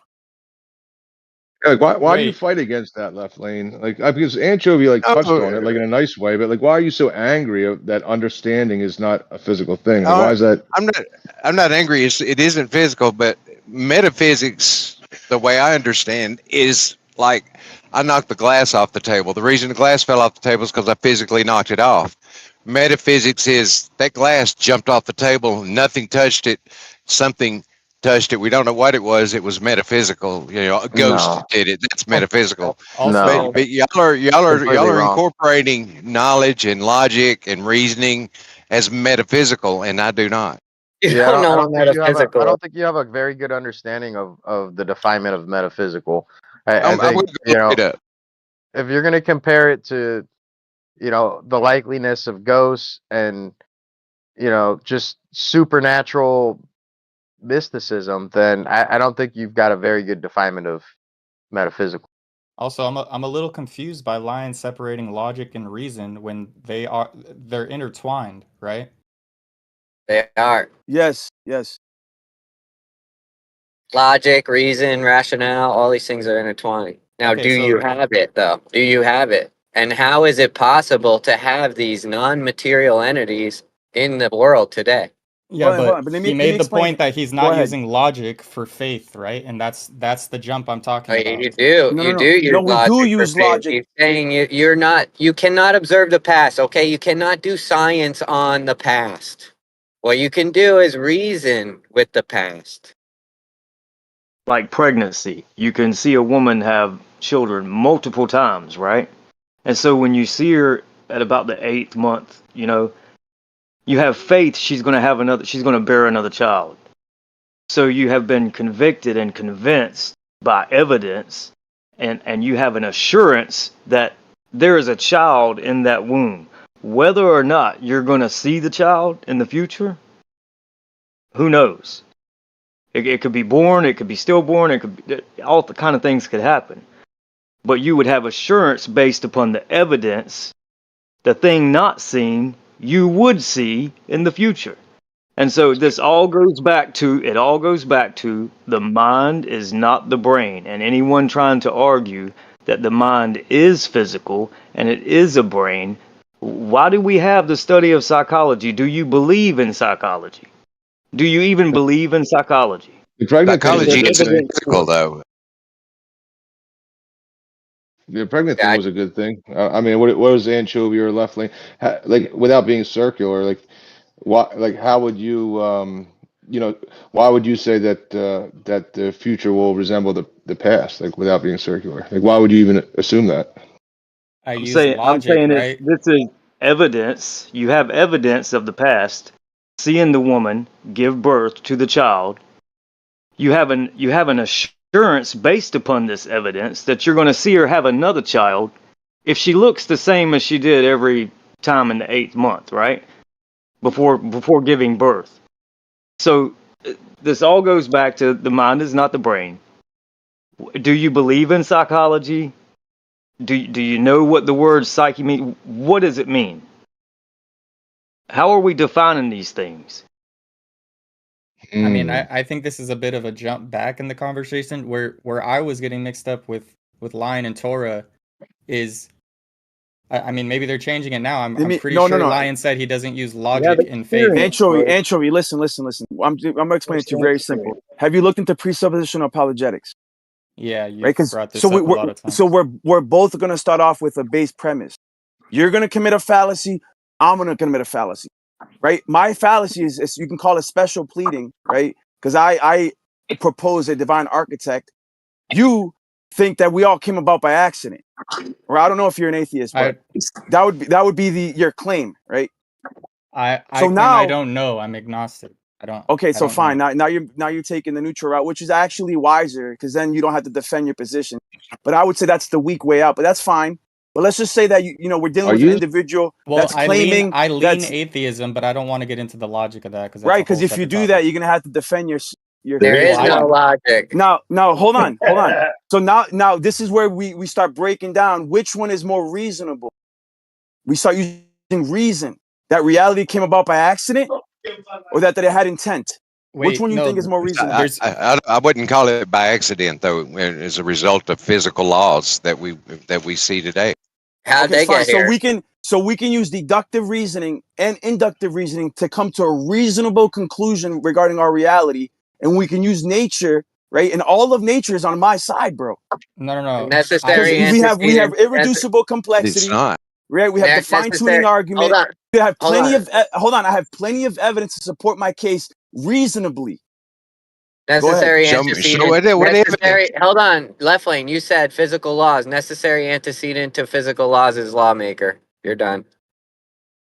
Like why do you fight against that, Left Lane? Like because Anchovie touched on it in a nice way, but why are you so angry that understanding is not a physical thing? Like why is that? I'm not angry. It isn't physical, but metaphysics, the way I understand, is like I knocked the glass off the table. The reason the glass fell off the table is because I physically knocked it off. Metaphysics is that glass jumped off the table, nothing touched it, something touched it. We don't know what it was. It was metaphysical. A ghost did it. That's metaphysical. Also, but y'all are incorporating knowledge and logic and reasoning as metaphysical, and I do not. Yeah, don't know I don't think you have metaphysical. I don't think you have a very good understanding of the definement of metaphysical. I I think would go look it up. if you're going to compare it to the likeliness of ghosts and just supernatural mysticism, then I don't think you've got a very good definement of metaphysical. Also, I'm a little confused by lines separating logic and reason when they're intertwined, right? They are. Yes. Logic, reason, rationale, all these things are intertwined. Now, Okay, do you have it, though? Do you have it? And how is it possible to have these non-material entities in the world today? Yeah, Hold on, but let he me made the explain. point that he's Go not ahead. using logic for faith, right? And that's the jump I'm talking about. You do. No, You no, do no. use No, we logic do for use faith. logic. He's saying you cannot observe the past, okay? You cannot do science on the past. What you can do is reason with the past. Like pregnancy, you can see a woman have children multiple times, right? And so when you see her at about the 8th month, you have faith she's going to bear another child. So you have been convicted and convinced by evidence, and you have an assurance that there is a child in that womb. Whether or not you're going to see the child in the future, who knows? It could be born, it could be stillborn, it could be, all the kind of things could happen. But you would have assurance based upon the evidence, the thing not seen, you would see in the future. And so this all goes back to the mind is not the brain. And anyone trying to argue that the mind is physical and it is a brain, why do we have the study of psychology? Do you believe in psychology? Do you even believe in psychology? The pregnant thing was a Psychology good isn't thing. physical, though. The pregnant thing was a good thing. I mean, what was Anchovie or Left Lane? Without being circular, how would you, why would you say that that the future will resemble the past, without being circular? Why would you even assume that? I'm saying this is evidence. You have evidence of the past, seeing the woman give birth to the child. You have an assurance based upon this evidence that you're going to see her have another child if she looks the same as she did every time in the 8th month, right? Before giving birth. So this all goes back to the mind is not the brain. Do you believe in psychology? Do you know what the word psyche means? What does it mean? How are we defining these things? I mean, I think this is a bit of a jump back in the conversation where I was getting mixed up with Lion and Torah is, I mean, maybe they're changing it now. I'm pretty sure Lion said he doesn't use logic in faith. Anchovie, listen. I'm going to explain it to you very simple. Have you looked into presuppositional apologetics? Yeah, you've right? brought this up a lot of times. So we're both gonna start off with a base premise. You're gonna commit a fallacy. I'm gonna commit a fallacy, right? My fallacy is you can call it special pleading, right? Because I propose a divine architect. You think that we all came about by accident, or I don't know if you're an atheist, but that would be your claim, right? I So claim I don't know. I'm agnostic. I don't. Okay, I so don't fine. know. Now you're taking the neutral route, which is actually wiser because then you don't have to defend your position. But I would say that's the weak way out. But that's fine. But let's just say that we're dealing with an individual that's claiming I lean atheism, but I don't want to get into the logic of that because right. Because if you do that, you're gonna have to defend your. There is no logic. Now, hold on. So now this is where we start breaking down which one is more reasonable. We start using reason that reality came about by accident, or that it had intent. Which one do you think is more reasonable? I wouldn't call it by accident, though, as a result of physical laws that we see today. How'd they get here? So we can use deductive reasoning and inductive reasoning to come to a reasonable conclusion regarding our reality, and we can use nature, right? And all of nature is on my side, bro. No. Necessary Because we have irreducible complexity. It's not. Right, we have the fine-tuning argument. I have plenty of I have plenty of evidence to support my case reasonably. Necessary antecedent. Necessary. Hold on, Left Lane. You said physical laws. Necessary antecedent to physical laws is lawmaker. You're done.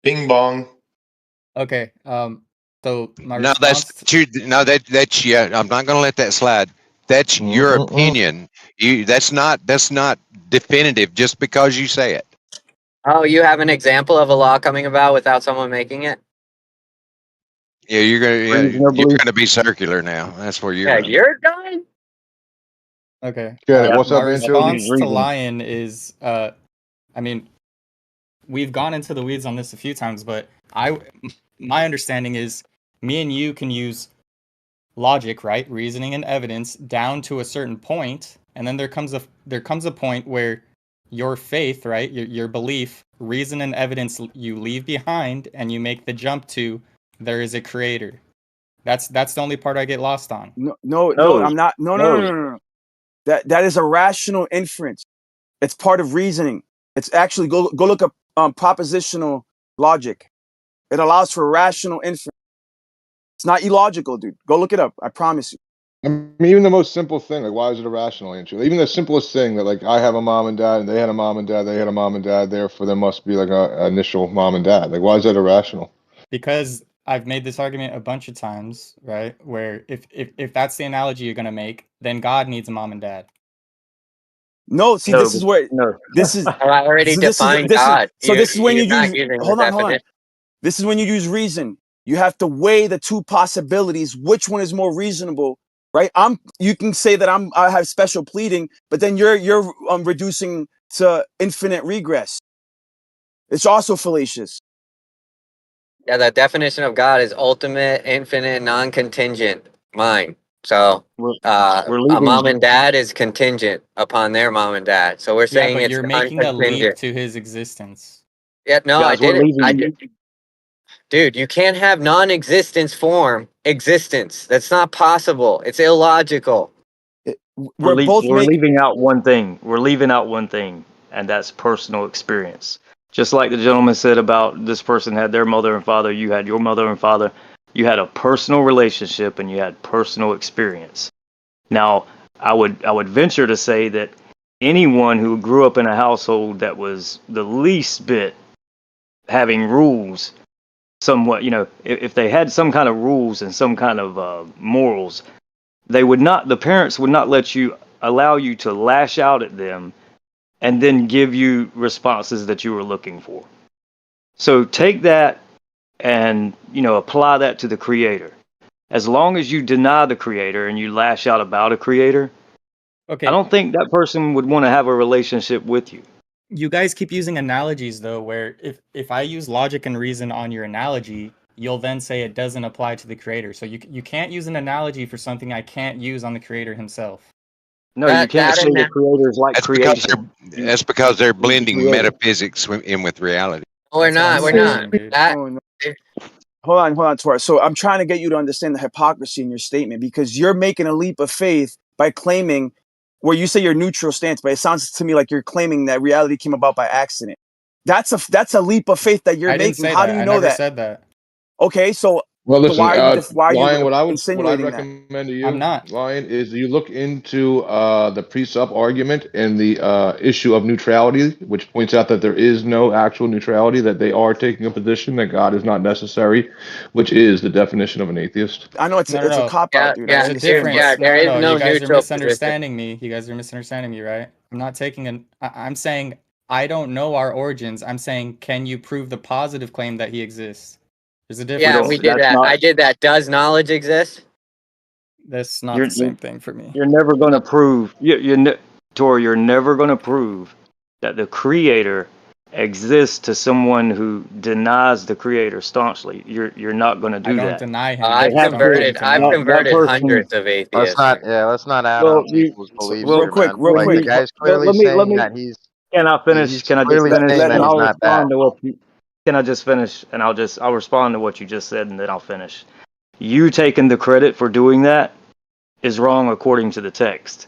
Bing bong. Okay. So my no, response. That's yeah. I'm not going to let that slide. That's your opinion. That's not definitive just because you say it. Oh, you have an example of a law coming about without someone making it? Yeah, you're gonna be circular now. That's where you're. Yeah, you're done. Okay. What's up, my Anchovie? response to Lion is, I mean, we've gone into the weeds on this a few times, but my understanding is, me and you can use logic, right, reasoning and evidence down to a certain point, and then there comes a point where your faith, right, your belief, reason and evidence you leave behind, and you make the jump to there is a creator. That's the only part I get lost on. No, I'm not. No. That is a rational inference. It's part of reasoning. It's actually go look up propositional logic. It allows for rational inference. It's not illogical, dude. Go look it up. I promise you. I mean, even the most simple thing, like, why is it irrational, Andrew? Even the simplest thing that, like, I have a mom and dad, and they had a mom and dad, they had a mom and dad, therefore there must be, like, a initial mom and dad. Like, why is that irrational? Because I've made this argument a bunch of times, right? Where if that's the analogy you're gonna make, then God needs a mom and dad. No, see, this is where this is. I already defined God. This is when you use. Hold on. This is when you use reason. You have to weigh the two possibilities. Which one is more reasonable, right? You can say that I have special pleading, but then you're reducing to infinite regress. It's also fallacious. Yeah, the definition of God is ultimate, infinite, non-contingent mind. So a mom and dad is contingent upon their mom and dad. So we're saying but it's you're making a leap to his existence. Yeah, no, I didn't. Dude, you can't have non-existence form existence. That's not possible. It's illogical. We're leaving out one thing. We're leaving out one thing, and that's personal experience. Just like the gentleman said about this person had their mother and father, you had your mother and father. You had a personal relationship and you had personal experience. Now, I would venture to say that anyone who grew up in a household that was the least bit having rules, somewhat, if they had some kind of rules and some kind of morals, the parents would not allow you to lash out at them and then give you responses that you were looking for. So take that and, apply that to the creator. As long as you deny the creator and you lash out about a creator, okay, I don't think that person would want to have a relationship with you. You guys keep using analogies, though, where if I use logic and reason on your analogy, you'll then say it doesn't apply to the creator. So you can't use an analogy for something I can't use on the creator himself. No, you can't say the creator is like creation. That's because they're blending metaphysics in with reality. We're not. Hold on, Tor. So I'm trying to get you to understand the hypocrisy in your statement, because you're making a leap of faith by claiming where you say your neutral stance, but it sounds to me like you're claiming that reality came about by accident. That's a leap of faith that you're I didn't making. say How that. do you I know never that? said that. Okay, so Well, listen, why are you Lion. What I'd insinuating that? recommend to I'm you, not. Lion, is you look into the pre-sup argument and the issue of neutrality, which points out that there is no actual neutrality, that they are taking a position that God is not necessary, which is the definition of an atheist. I know it's a cop out, dude. Yeah, I There's a understand, difference. but there is No. no You guys are neutral position. misunderstanding me. You guys are misunderstanding me, right? I'm not taking I'm saying I don't know our origins. I'm saying, can you prove the positive claim that he exists? There's a Yeah, difference. we did that. I did that. Does knowledge exist? That's not You're the same thing for me. you're never going to prove Tori. You're never going to prove that the creator exists to someone who denies the creator staunchly. You're not going to I do don't that. deny him. They I've have to. converted. I've That converted person. hundreds of Let's atheists. not add Well, on to people's beliefs real here, quick, man. when Like the you guy's let, clearly let saying me that can I finish? he's Can I just clearly finish, saying and that he's I'll not that. respond to what you. Can I just finish, and I'll respond to what you just said, and then I'll finish. You taking the credit for doing that is wrong according to the text.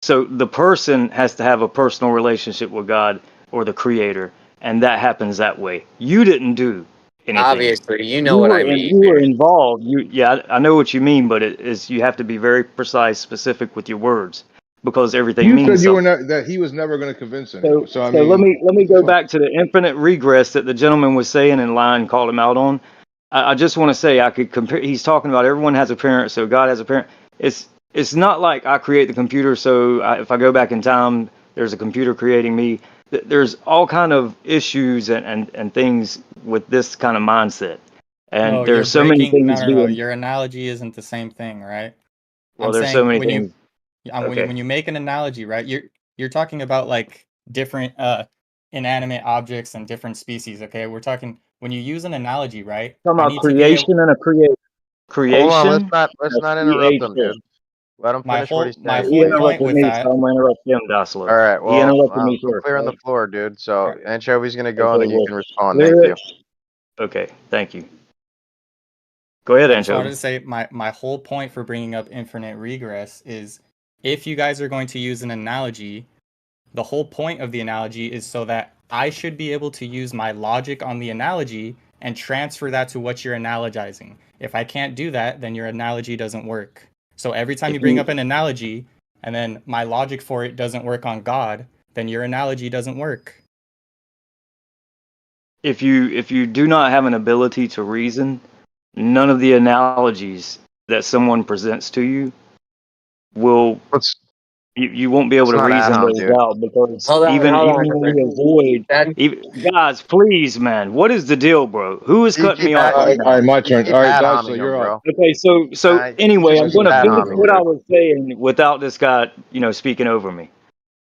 So the person has to have a personal relationship with God or the Creator, and that happens that way. You didn't do anything. Obviously, you know what I mean. You were involved. I know what you mean, but it is you have to be very precise, specific with your words, because everything You means said you were something. that he was never going to convince anyone. So I So let mean, me go back to the infinite regress that the gentleman was saying and Lion called him out on. I just want to say I could compare. He's talking about everyone has a parent, so God has a parent. It's not like I create the computer, so if I go back in time, there's a computer creating me. There's all kind of issues and things with this kind of mindset, and No, you're there's so many breaking. things No. being. Your analogy isn't the same thing, right? Well, I'm there's so saying many when things. Okay. you make an analogy, right? You're talking about like different inanimate objects and different species. Okay, we're talking when you use an analogy, right? Talking I about need to be able. creation and a creation. Hold on, Creation let's and not a interrupt him, dude. creation. Let him finish what he's My saying, He whole please. point interrupted with me, so that. I'm gonna interrupt him, Dassler. All right, He well, interrupted me go first, clear on the right? floor, dude. All So right. Anchovy's gonna go, and Okay, then you well, can respond. clear Thank it. you. Okay, thank you. Go ahead, I just wanted Anchovy. to say my whole point for bringing up infinite regress is if you guys are going to use an analogy, the whole point of the analogy is so that I should be able to use my logic on the analogy and transfer that to what you're analogizing. If I can't do that, then your analogy doesn't work. So every time you bring up an analogy and then my logic for it doesn't work on God, then your analogy doesn't work. If you do not have an ability to reason, none of the analogies that someone presents to you will you won't be able Let's to not add reason on, those dude. out because Hold on, even hold even on. when we avoid guys, please, man, what is the deal, bro? Who is You cutting keep me off all right right, now? my you turn. keep All right, ad Dice, homing you're him, up. bro. Okay, so You anyway, just I'm keep gonna ad finish homing, what I dude. was saying without this guy, speaking over me.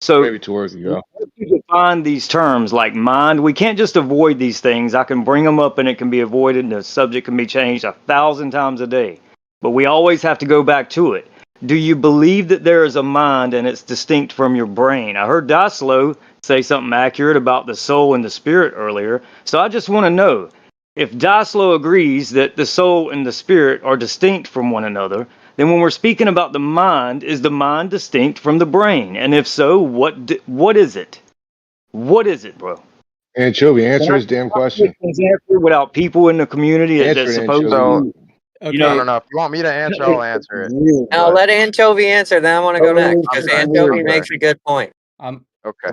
So Maybe towards you go. you define these terms like mind. We can't just avoid these things. I can bring them up and it can be avoided and the subject can be changed 1,000 times a day. But we always have to go back to it. Do you believe that there is a mind and it's distinct from your brain? I heard Daslow say something accurate about the soul and the spirit earlier. So I just want to know if Daslow agrees that the soul and the spirit are distinct from one another, then when we're speaking about the mind, is the mind distinct from the brain? And if so, what is it? What is it, bro? Anchovy, Can answer I his damn question. answer without people in the community that's Answer it, supposed Anchovy. So to, Okay. no. If you want me to answer, I'll answer it. weird, Now but let Anchovy answer. Then I want to go next I'm because sorry. Anchovy I'm sorry. makes a good point. Okay.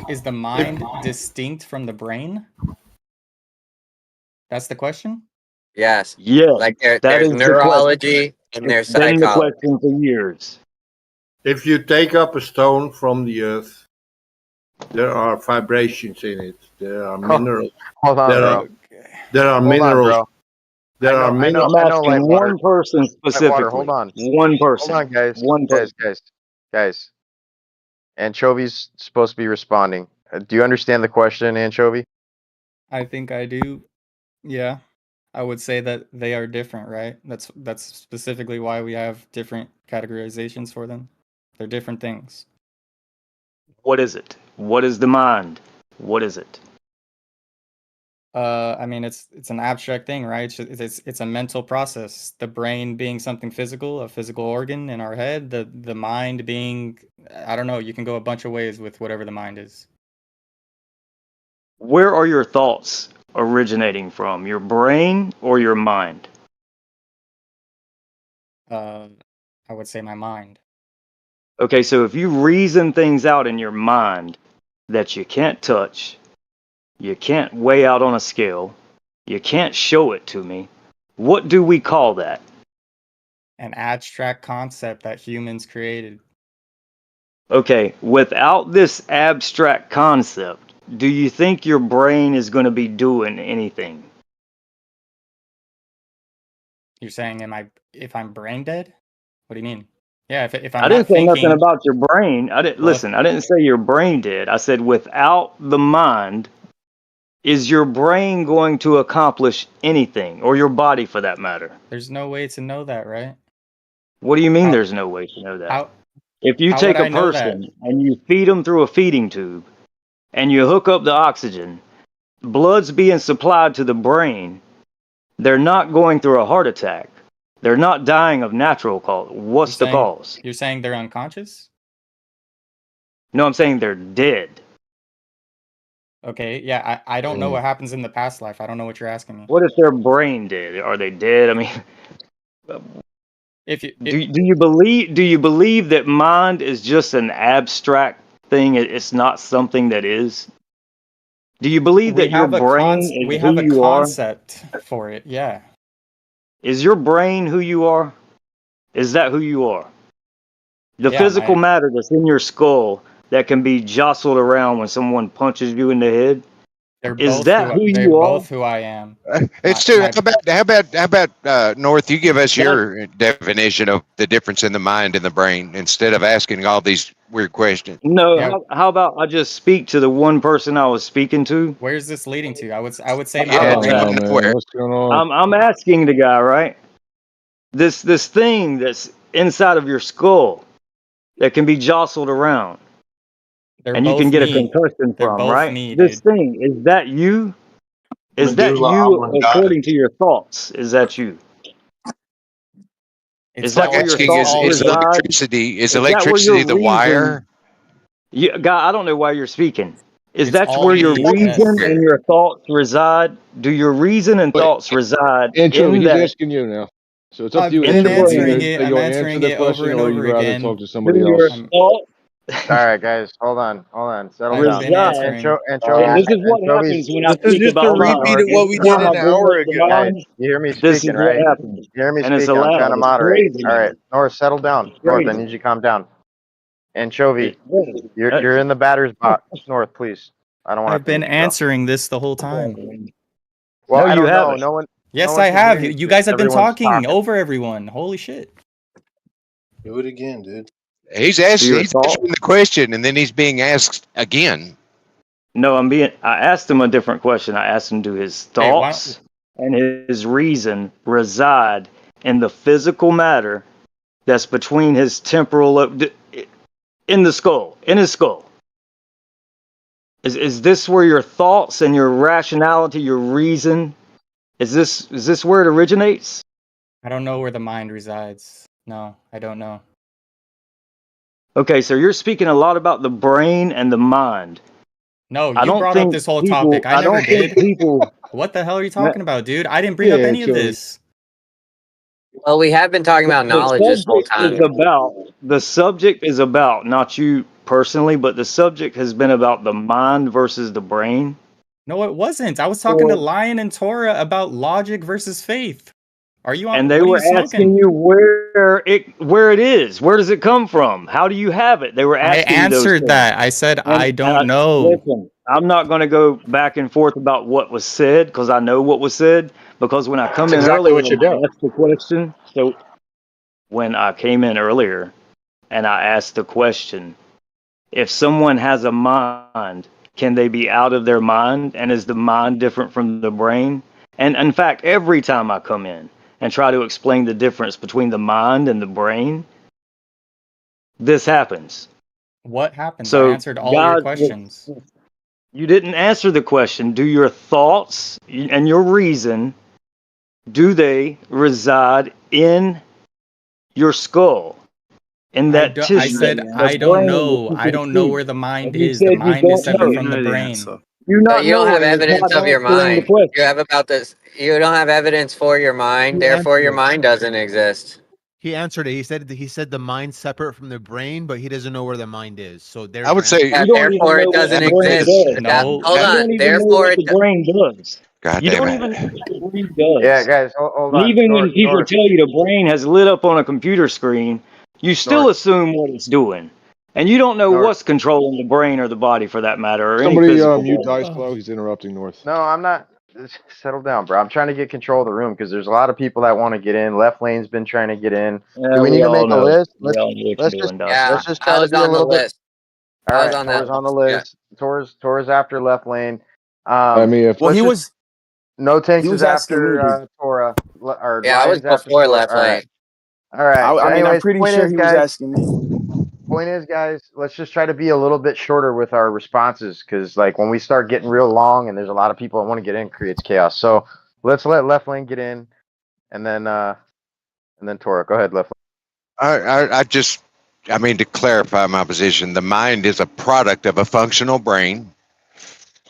Is the mind distinct from the brain? That's the question? Yes. yeah, Like that there's is the question. neurology and It's there's been the psychology. question for years. If you take up a stone from the earth, there are vibrations in it. There are minerals. Hold on, There bro. are there are Hold on, minerals. bro. There are I minerals. know. I'm asking Lightwater. one person Lightwater. Hold specifically. on. One Hold person. on, guys. One person. Guys. Anchovy's supposed to be responding. Do you understand the question, Anchovy? I think I do. Yeah. I would say that they are different, right? That's specifically why we have different categorizations for them. They're different things. What is it? What is the mind? What is it? I mean, it's an abstract thing, right? It's a mental process. The brain being something physical, a physical organ in our head. The mind being, I don't know. You can go a bunch of ways with whatever the mind is. Where are your thoughts originating from? Your brain or your mind? I would say my mind. Okay, so if you reason things out in your mind that you can't touch, you can't weigh out on a scale, you can't show it to me, what do we call that? An abstract concept that humans created. Okay, without this abstract concept, do you think your brain is going to be doing anything? You're saying, if I'm brain dead? What do you mean? Yeah, if I'm I didn't not say nothing thinking. about your brain. Well, I didn't say your brain did. I said without the mind, is your brain going to accomplish anything, or your body for that matter? There's no way to know that, right? What do you mean there's no way to know that? If you How would take a I know that? person and you feed them through a feeding tube and you hook up the oxygen, blood's being supplied to the brain, they're not going through a heart attack. They're not dying of natural cause. What's the cause? You're saying they're unconscious? No, I'm saying they're dead. Okay, yeah, I don't know what happens in the past life. I don't know what you're asking me. What if their brain dead? Are they dead? I mean, do you believe that mind is just an abstract thing? It's not something that is. Do you believe that your brain is we who have a you are? concept for it? Yeah. Is your brain who you are? Is that who you are? The Yeah, physical matter that's in your skull that can be jostled around when someone punches you in the head. Is that who they're you are? both who I am. It's too. How about North? You give us your definition of the difference in the mind and the brain instead of asking all these weird questions. No. How about I just speak to the one person I was speaking to? Where's this leading to? I would say Yeah, my it's brain. What's going on? I'm asking the guy, right? This thing that's inside of your skull that can be jostled around, and you can get a concussion from, right? This thing, is that you? Is that you according to your thoughts? Is that you? It's like asking, is electricity? Is electricity the wire? Yeah, guy, I don't know why you're speaking. Is that where your reason and your thoughts reside? Do your reason and thoughts reside Anchovie, in he's that? asking you now. So it's up to you. I've been answering Are it. you I'm going to answer answering the it over question, and or over you rather again. talk to somebody else? All right, guys, hold on, settle down. This is what happens when I speak about Hey, you hear me speaking, right? You hear me speaking? I'm trying to moderate. All right, North, settle down. North, I need you to calm down. Anchovie, you're in the batter's box. North, please. I don't want to. I've been answering this the whole time. Well, I don't know. No one. Yes, I have. You guys have been talking over everyone. Holy shit. Do it again, dude. He's answering the question, and then he's being asked again. No, I asked him a different question. I asked him, do his thoughts and his reason reside in the physical matter that's between his temporal, in the skull, in his skull? Is this where your thoughts and your rationality, your reason, is this where it originates? I don't know where the mind resides. No, I don't know. Okay, so you're speaking a lot about the brain and the mind. No, you brought up this whole topic. I never did. What the hell are you talking about, dude? I didn't bring up any of this. Well, we have been talking about knowledge this whole time. The subject is about, not you personally, but the subject has been about the mind versus the brain. No, it wasn't. I was talking to Lion and Torah about logic versus faith. Are you on? And they were asking you where it is. Where does it come from? How do you have it? They were asking. I answered that. I said I don't know. Listen, I'm not going to go back and forth about what was said because I know what was said. Because when I come in earlier, I asked the question. So when I came in earlier and I asked the question, if someone has a mind, can they be out of their mind? And is the mind different from the brain? And in fact, every time I come in and try to explain the difference between the mind and the brain, this happens. What happens? So I answered all your questions. You didn't answer the question. Do your thoughts and your reason, do they reside in your skull? In that I tissue, said the I don't brain that know. you I can don't know see. where the mind And you is. The said you mind is don't separate know. from the brain. You So not you don't have knowing is evidence not of your answering the mind. You question. have about this. You don't have evidence for your mind. He Therefore, your answered it. mind doesn't exist. He answered it. He said the mind's separate from the brain, but he doesn't know where the mind is. So there's I your would answer. say, Yeah, You don't even therefore, know it what the doesn't brain exist. does. No. Hold You on. don't even know Therefore, what the brain does. God You damn don't it. even know what the brain Yeah, does. guys, hold And on. even when people tell you the brain has lit up on a computer screen, you still assume what it's doing. And you don't know what's controlling the brain or the body for that matter, or any Somebody physical mute body. Dice Flow. He's interrupting North. No, I'm not. Settle down, bro. I'm trying to get control of the room because there's a lot of people that want to get in. Left lane's been trying to get in. Yeah, Do we we need to all make a know. list? We all know what you're doing, yeah, Let's Dustin. just I try to was be a on the little bit. list. All I was right, on that Tor's on the list. Yeah. list. Tor's after left lane. I mean, if Well, Let's he just was No Tanks is asking me, dude. after Tora, or Yeah, I was Lion's after before Tora. left lane. All right. I mean, I'm Anyways, pretty point sure is, he was guys. asking me. Point is, guys. Let's just try to be a little bit shorter with our responses, because like when we start getting real long and there's a lot of people that want to get in, it creates chaos. So let's let left lane get in, and then Tora. Go ahead, left lane. I mean, to clarify my position, the mind is a product of a functional brain.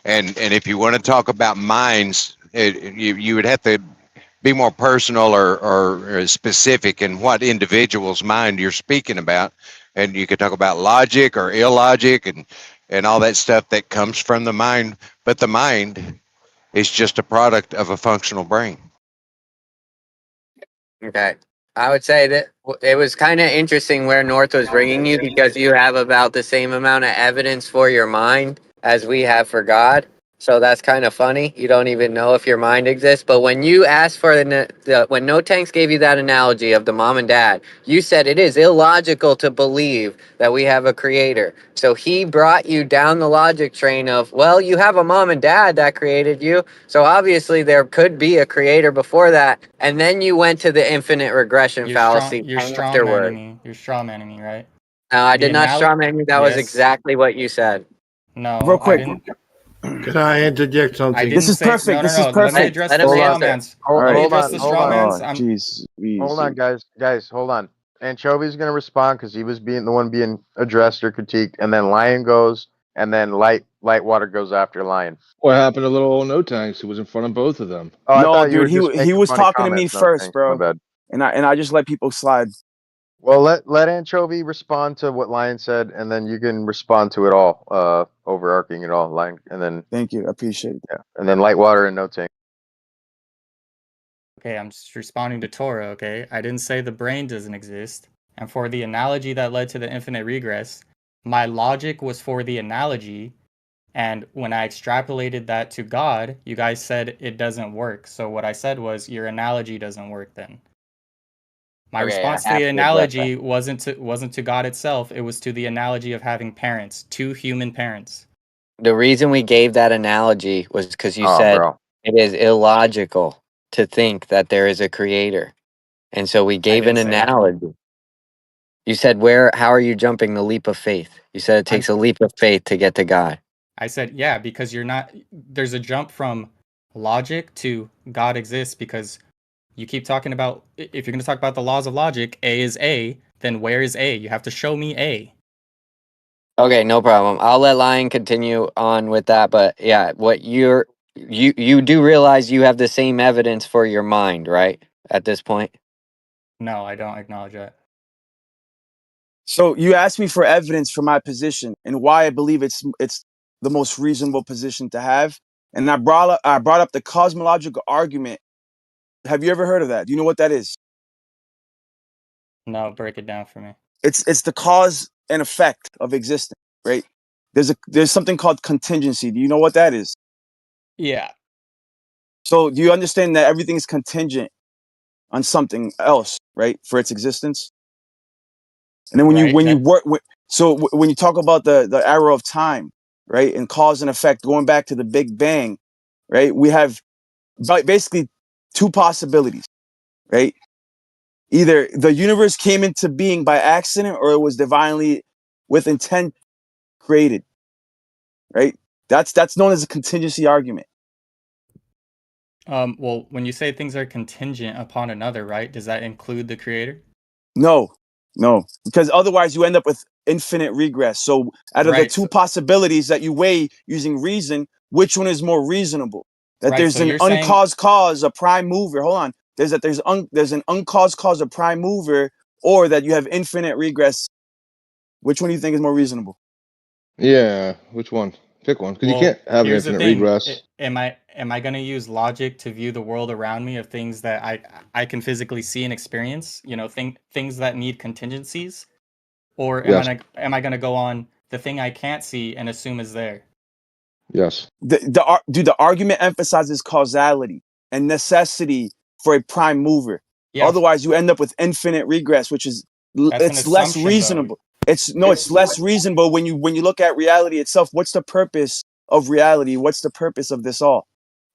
And if you want to talk about minds, you would have to be more personal or specific in what individual's mind you're speaking about. And you could talk about logic or illogic and all that stuff that comes from the mind. But the mind is just a product of a functional brain. Okay. I would say that it was kind of interesting where North was bringing you because you have about the same amount of evidence for your mind as we have for God. So that's kind of funny. You don't even know if your mind exists. But when you asked for when No Tanks gave you that analogy of the mom and dad, you said it is illogical to believe that we have a creator. So he brought you down the logic train of, well, you have a mom and dad that created you. So obviously there could be a creator before that. And then you went to the infinite regression fallacy You're strong manning afterward. me. You're strong manning me, right? No, I The did not strawman you. That was Yes. exactly what you said. No, Real I quick. didn't. Can I interject something? I didn't This is say perfect. no, no, This is no. Let me perfect. address Let the him straw answer. mans. Hold, Let me hold address on, the hold straw on, mans. hold on, guys, hold on. Anchovie's gonna respond because he was being the one being addressed or critiqued, and then Lion goes, and then Lightwater goes after Lion. What happened to little No Tanks who was in front of both of them? Oh, I No, thought you dude, were just he making was funny talking to me comments. No, first, thanks. My bro. bad. And I just let people slide. Well, let Anchovy respond to what Lion said, and then you can respond to it all, overarching it all, Lion, and then. Thank you, I appreciate it. Yeah, and then Lightwater and No Tank. Okay, I'm just responding to Torah, okay? I didn't say the brain doesn't exist. And for the analogy that led to the infinite regress, my logic was for the analogy. And when I extrapolated that to God, you guys said it doesn't work. So what I said was your analogy doesn't work then. My Okay, I response to have the to address that. analogy wasn't to God itself, it was to the analogy of having parents, two human parents. The reason we gave that analogy was because you Oh, said bro. it is illogical to think that there is a creator. And so we gave an didn't say that. analogy. You said, how are you jumping the leap of faith? You said it takes a leap of faith to get to God. I said, yeah, because there's a jump from logic to God exists because you keep talking about, if you're going to talk about the laws of logic, A is A, then where is A? You have to show me A. Okay, no problem. I'll let Lion continue on with that. But yeah, you do realize you have the same evidence for your mind, right? At this point? No, I don't acknowledge that. So you asked me for evidence for my position and why I believe it's the most reasonable position to have. And I brought up the cosmological argument. Have you ever heard of that? Do you know what that is? No, break it down for me. It's the cause and effect of existence, right? There's something called contingency. Do you know what that is? Yeah. So do you understand that everything is contingent on something else, right, for its existence? And then when you work with, when you talk about the arrow of time, right, and cause and effect, going back to the Big Bang, right, we have basically two possibilities, right? Either the universe came into being by accident or it was divinely with intent created, right? That's known as a contingency argument. Well, when you say things are contingent upon another, right? Does that include the creator? No, because otherwise you end up with infinite regress. So out of the two possibilities that you weigh using reason, which one is more reasonable? That there's an uncaused cause, a prime mover. Hold on. There's an uncaused cause, a prime mover, or that you have infinite regress. Which one do you think is more reasonable? Yeah, which one? Pick one, because you can't have an infinite regress. Am I going to use logic to view the world around me of things that I can physically see and experience? You know, things that need contingencies, or am I going to go on the thing I can't see and assume is there? Yes. The argument emphasizes causality and necessity for a prime mover. Yeah. Otherwise, you end up with infinite regress, which is it's less reasonable. Though. It's less reasonable when you look at reality itself. What's the purpose of reality? What's the purpose of this all?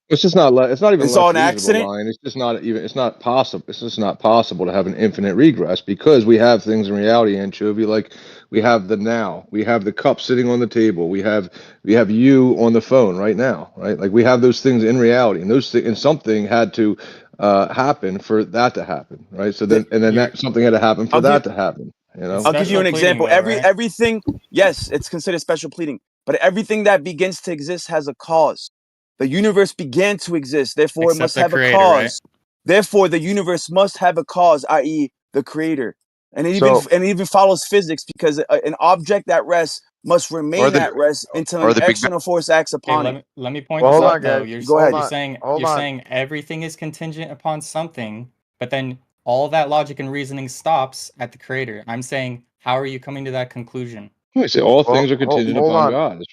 It's just not. It's not even. It's all an accident. Line. It's just not even. It's not possible. It's just not possible to have an infinite regress because we have things in reality, Anchovie. Like we have the now. We have the cup sitting on the table. We have you on the phone right now. Right. Like we have those things in reality, and something had to happen for that to happen. Right. So then that something had to happen for that to happen. You know. I'll give you an example. Everything. Yes, it's considered special pleading, but everything that begins to exist has a cause. The universe began to exist, therefore it must have a cause. Right? Therefore, the universe must have a cause, i.e., the creator. And it even follows physics because an object at rest must remain at rest until an external force acts upon it. Let me point this out, though. You're saying everything is contingent upon something, but then all that logic and reasoning stops at the creator. I'm saying, how are you coming to that conclusion? I say all things are contingent upon God.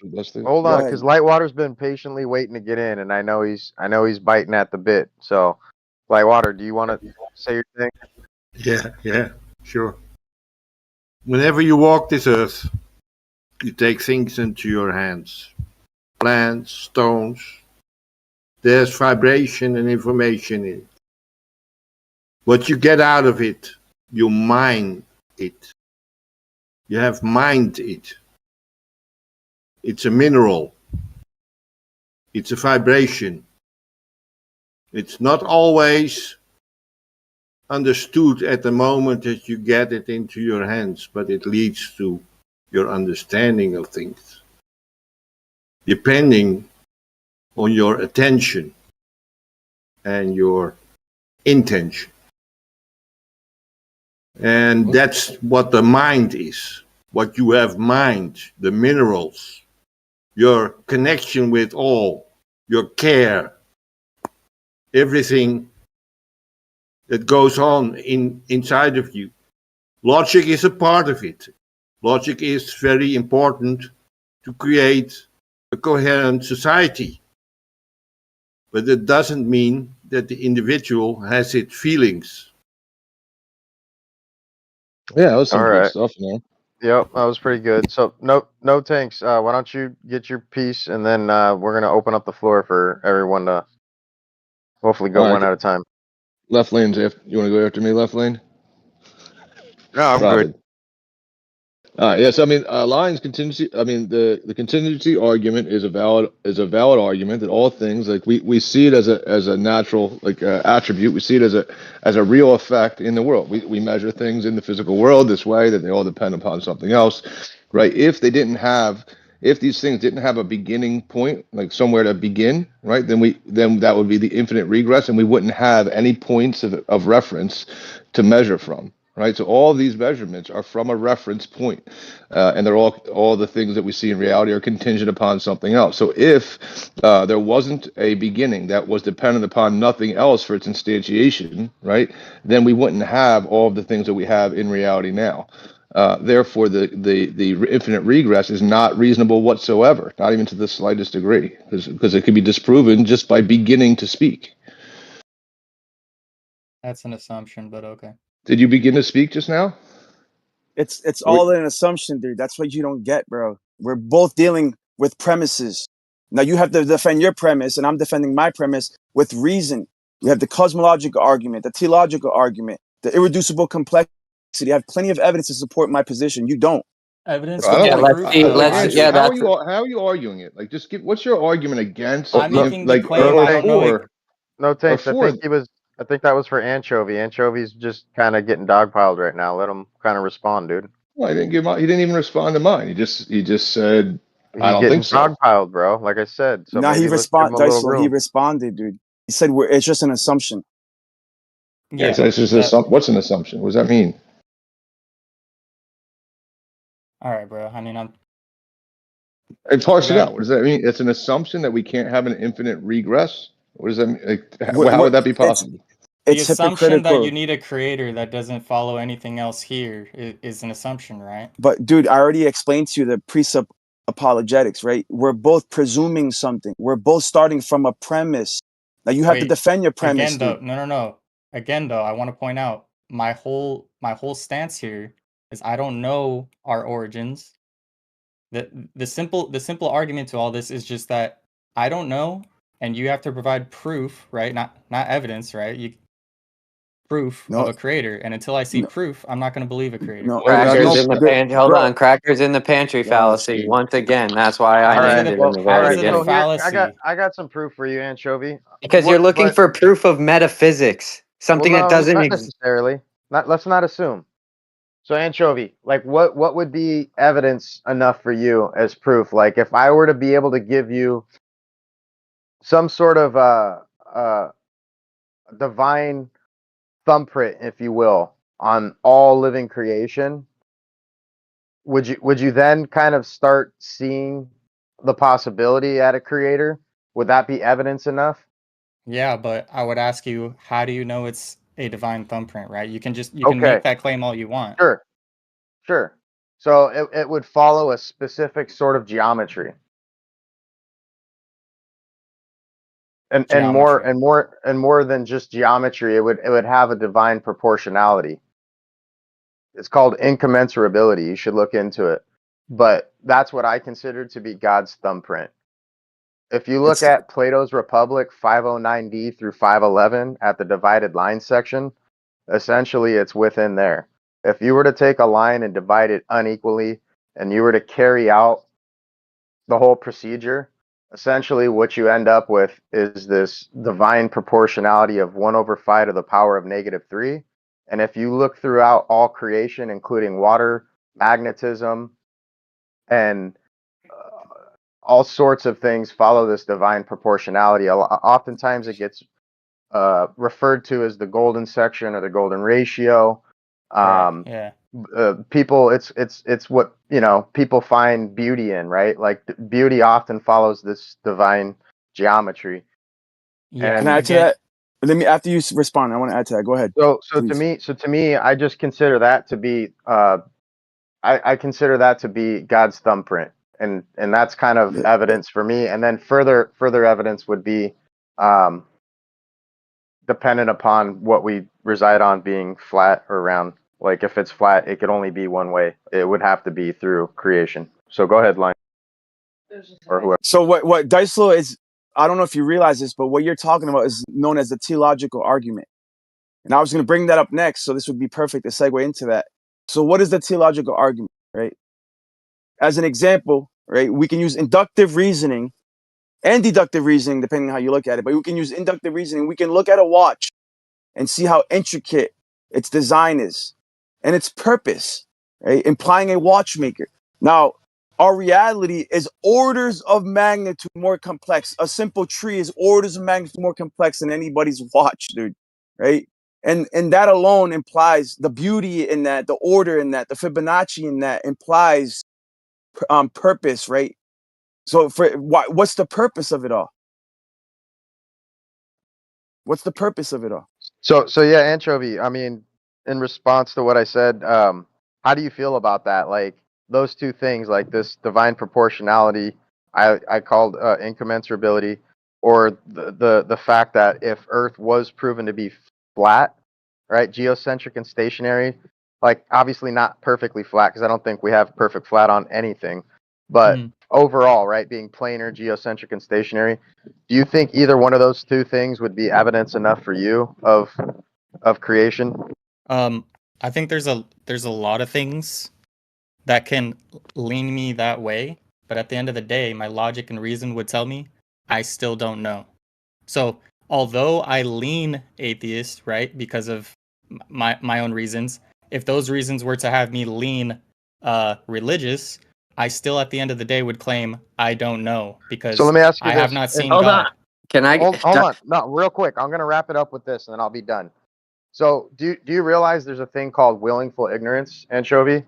Hold on, because Lightwater's been patiently waiting to get in, and I know he's biting at the bit. So, Lightwater, do you want to say your thing? Yeah, sure. Whenever you walk this earth, you take things into your hands. Plants, stones. There's vibration and information in it. What you get out of it, you mine it. You have mined it. It's a mineral. It's a vibration. It's not always understood at the moment that you get it into your hands, but it leads to your understanding of things, depending on your attention and your intention. And that's what the mind is, what you have mined, the minerals, your connection with all, your care, everything that goes on inside of you. Logic is a part of it. Logic is very important to create a coherent society. But it doesn't mean that the individual has its feelings. Yeah, that was some good stuff, man. Yep, that was pretty good. So, NoTanks, why don't you get your piece, and then we're going to open up the floor for everyone to hopefully go one at a time. Left lane's after. You want to go after me, left lane? No, I'm good. Yes, I mean, Lyon's contingency. I mean, the contingency argument is a valid argument that all things like we see it as a natural attribute. We see it as a real effect in the world. We measure things in the physical world this way that they all depend upon something else, right? If these things didn't have a beginning point, like somewhere to begin, right? Then that would be the infinite regress, and we wouldn't have any points of reference to measure from. Right, so all these measurements are from a reference point, and they're all the things that we see in reality are contingent upon something else. So if there wasn't a beginning that was dependent upon nothing else for its instantiation, right, then we wouldn't have all of the things that we have in reality now. Therefore, the infinite regress is not reasonable whatsoever, not even to the slightest degree, because it can be disproven just by beginning to speak. That's an assumption, but okay. Did you begin to speak just now? It's all an assumption, dude. That's what you don't get, bro. We're both dealing with premises. Now you have to defend your premise, and I'm defending my premise with reason. You have the cosmological argument, the teleological argument, the irreducible complexity. I have plenty of evidence to support my position. You don't. Evidence I don't for like. proof, see, though. Andrew, yeah, how that's are you arguing it? Like, just give. What's your argument against? I'm making the Like, claim or I don't know. for? No Or tanks. for? I think that was for Anchovie. Anchovy's just kind of getting dogpiled right now. Let him kind of respond, dude. Well, I didn't give. He didn't even respond to mine. He just said, "I He's don't think getting so." dogpiled, bro. Like I said. So Now he maybe let's give him a little He room. responded, dude. He said it's just an assumption. Yeah, Yeah, so it's just what's an assumption? What does that mean? all right, bro. I mean, Hey, parse it that out. What does that mean? It's an assumption that we can't have an infinite regress. What does that mean? Like, What, how would what, that be possible? the it's assumption that you hypocritical. need a creator that doesn't follow anything else here is an assumption, right? But dude, I already explained to you the presup apologetics, right? We're both presuming something. We're both starting from a premise. Now you have to Wait, defend your premise, again though, dude. no. Again though, I want to point out my whole stance here is I don't know our origins. The simple argument to all this is just that I don't know, and you have to provide proof, right? Not evidence, right? Proof of No, a creator, and until I see no, proof, I'm not going to believe a creator. no. There's crackers no, in the there, pantry. Hold bro. on, crackers in the pantry Gosh, fallacy. dude. Once again, that's why I All How is right. it named a it in Well, the all how very is right. it a So beginning. here, fallacy? I got some proof for you, Anchovy. Because you're What? looking But for proof of metaphysics, well, something that no, doesn't not exist. necessarily. Let's not assume. So Anchovy, like what would be evidence enough for you as proof? Like if I were to be able to give you some sort of uh divine thumbprint, if you will, on all living creation, would you then kind of start seeing the possibility at a creator? Would that be evidence enough? Yeah, but I would ask you, how do you know it's a divine thumbprint, right? You can make Okay, that claim all you want. sure, sure. So it would follow a specific sort of geometry. And more Geometry. and more and more than just geometry, it would have a divine proportionality. It's called incommensurability. You should look into it. But that's what I consider to be God's thumbprint. If you look It's at Plato's Republic 509d through 511 at the divided line section, essentially it's within there. If you were to take a line and divide it unequally and you were to carry out the whole procedure, essentially what you end up with is this divine proportionality of 1 over 5 to the power of -3. And if you look throughout all creation, including water, magnetism, and all sorts of things follow this divine proportionality. Oftentimes it gets referred to as the golden section or the golden ratio. Right. Yeah. People, it's what people find beauty in, right? Like beauty often follows this divine geometry. Yeah. Can I And add to that? Let me after you respond. I want to add to that. Go ahead. so Please. to me, I just consider that to be I consider that to be God's thumbprint, and that's kind of Yeah. evidence for me. And then further evidence would be um, dependent upon what we reside on being flat or round. Like if it's flat, it could only be one way. It would have to be through creation. So go ahead, Line, or whoever. So what Deisler is, I don't know if you realize this, but what you're talking about is known as the teleological argument. And I was going to bring that up next, so this would be perfect to segue into that. So what is the teleological argument, right? As an example, right, we can use inductive reasoning and deductive reasoning, depending on how you look at it. But we can use inductive reasoning. We can look at a watch and see how intricate its design is and its purpose, right? Implying a watchmaker. Now, our reality is orders of magnitude more complex. A simple tree is orders of magnitude more complex than anybody's watch, dude, right? And that alone implies the beauty in that, the order in that, the Fibonacci in that implies purpose, right? So what's the purpose of it all? What's the purpose of it all? So yeah, Anchovy. I mean, in response to what I said, how do you feel about that? Like those two things, like this divine proportionality, I called incommensurability, or the fact that if Earth was proven to be flat, right, geocentric and stationary, like obviously not perfectly flat because I don't think we have perfect flat on anything, but overall, right, being planar, geocentric, and stationary. Do you think either one of those two things would be evidence enough for you of creation? I think there's a lot of things that can lean me that way, but at the end of the day, my logic and reason would tell me I still don't know. So although I lean atheist, right, because of my own reasons, if those reasons were to have me lean religious, I still at the end of the day would claim I don't know So because let me ask you I have this. not seen Hold on. God. Can I? Hold on. No, real quick. I'm gonna wrap it up with this, and then I'll be done. So, do you realize there's a thing called willful ignorance, Anchovie?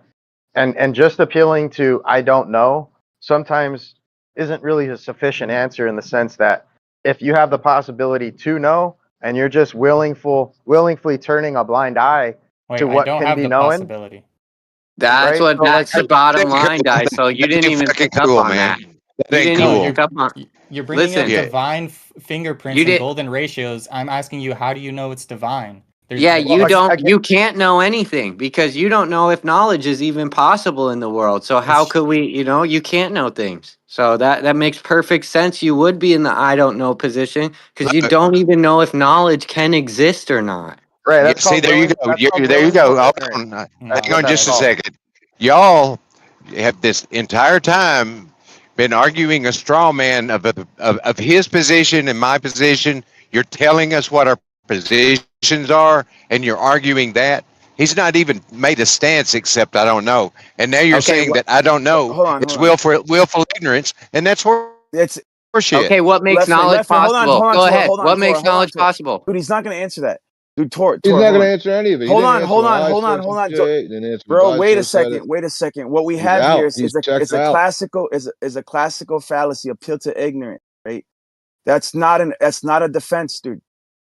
And just appealing to I don't know sometimes isn't really a sufficient answer in the sense that if you have the possibility to know and you're just willingly turning a blind eye Wait, to I what don't can have be the known, possibility. That's right? what. So like That's the bottom line, That guys. So you that didn't ain't even fucking pick up cool, on man. that. That You ain't didn't No, even cool. pick up on. you're bringing up Listen, Yeah. divine fingerprints you and did. golden ratios. I'm asking you, how do you know it's divine? Yeah, well you It's don't. again, You can't know anything because you don't know if knowledge is even possible in the world. So how it's could we? You can't know things. So that makes perfect sense. You would be in the I don't know position because you Look, don't even know if knowledge can exist or not. right, yeah, that's see, called there you go. willingful There you go. Hold ignorance. on. That's Hang no, what on that's just a guys. called. second. Y'all have this entire time been arguing a straw man of his position and my position. You're telling us what our positions are, and you're arguing that. He's not even made a stance except I don't know. And now you're Okay, saying what? that I don't know Hold is on. willful ignorance, and that's It's horseshit. Okay, what makes knowledge Hold possible? on, Go Tor, ahead. hold on, What Tor, makes hold on, knowledge Tor. possible? Dude, he's not gonna answer that. Dude, He's Tor, not hold going to on. answer any of it. He Hold didn't on, answer hold it. on, I hold on, said hold some on. shit. He didn't answer it. Bro, wait a Daislo said it. second, wait a second. What we He's have here out. is He's is a checked is a out. classical is a classical fallacy, appeal to ignorance, right? That's not a defense, dude.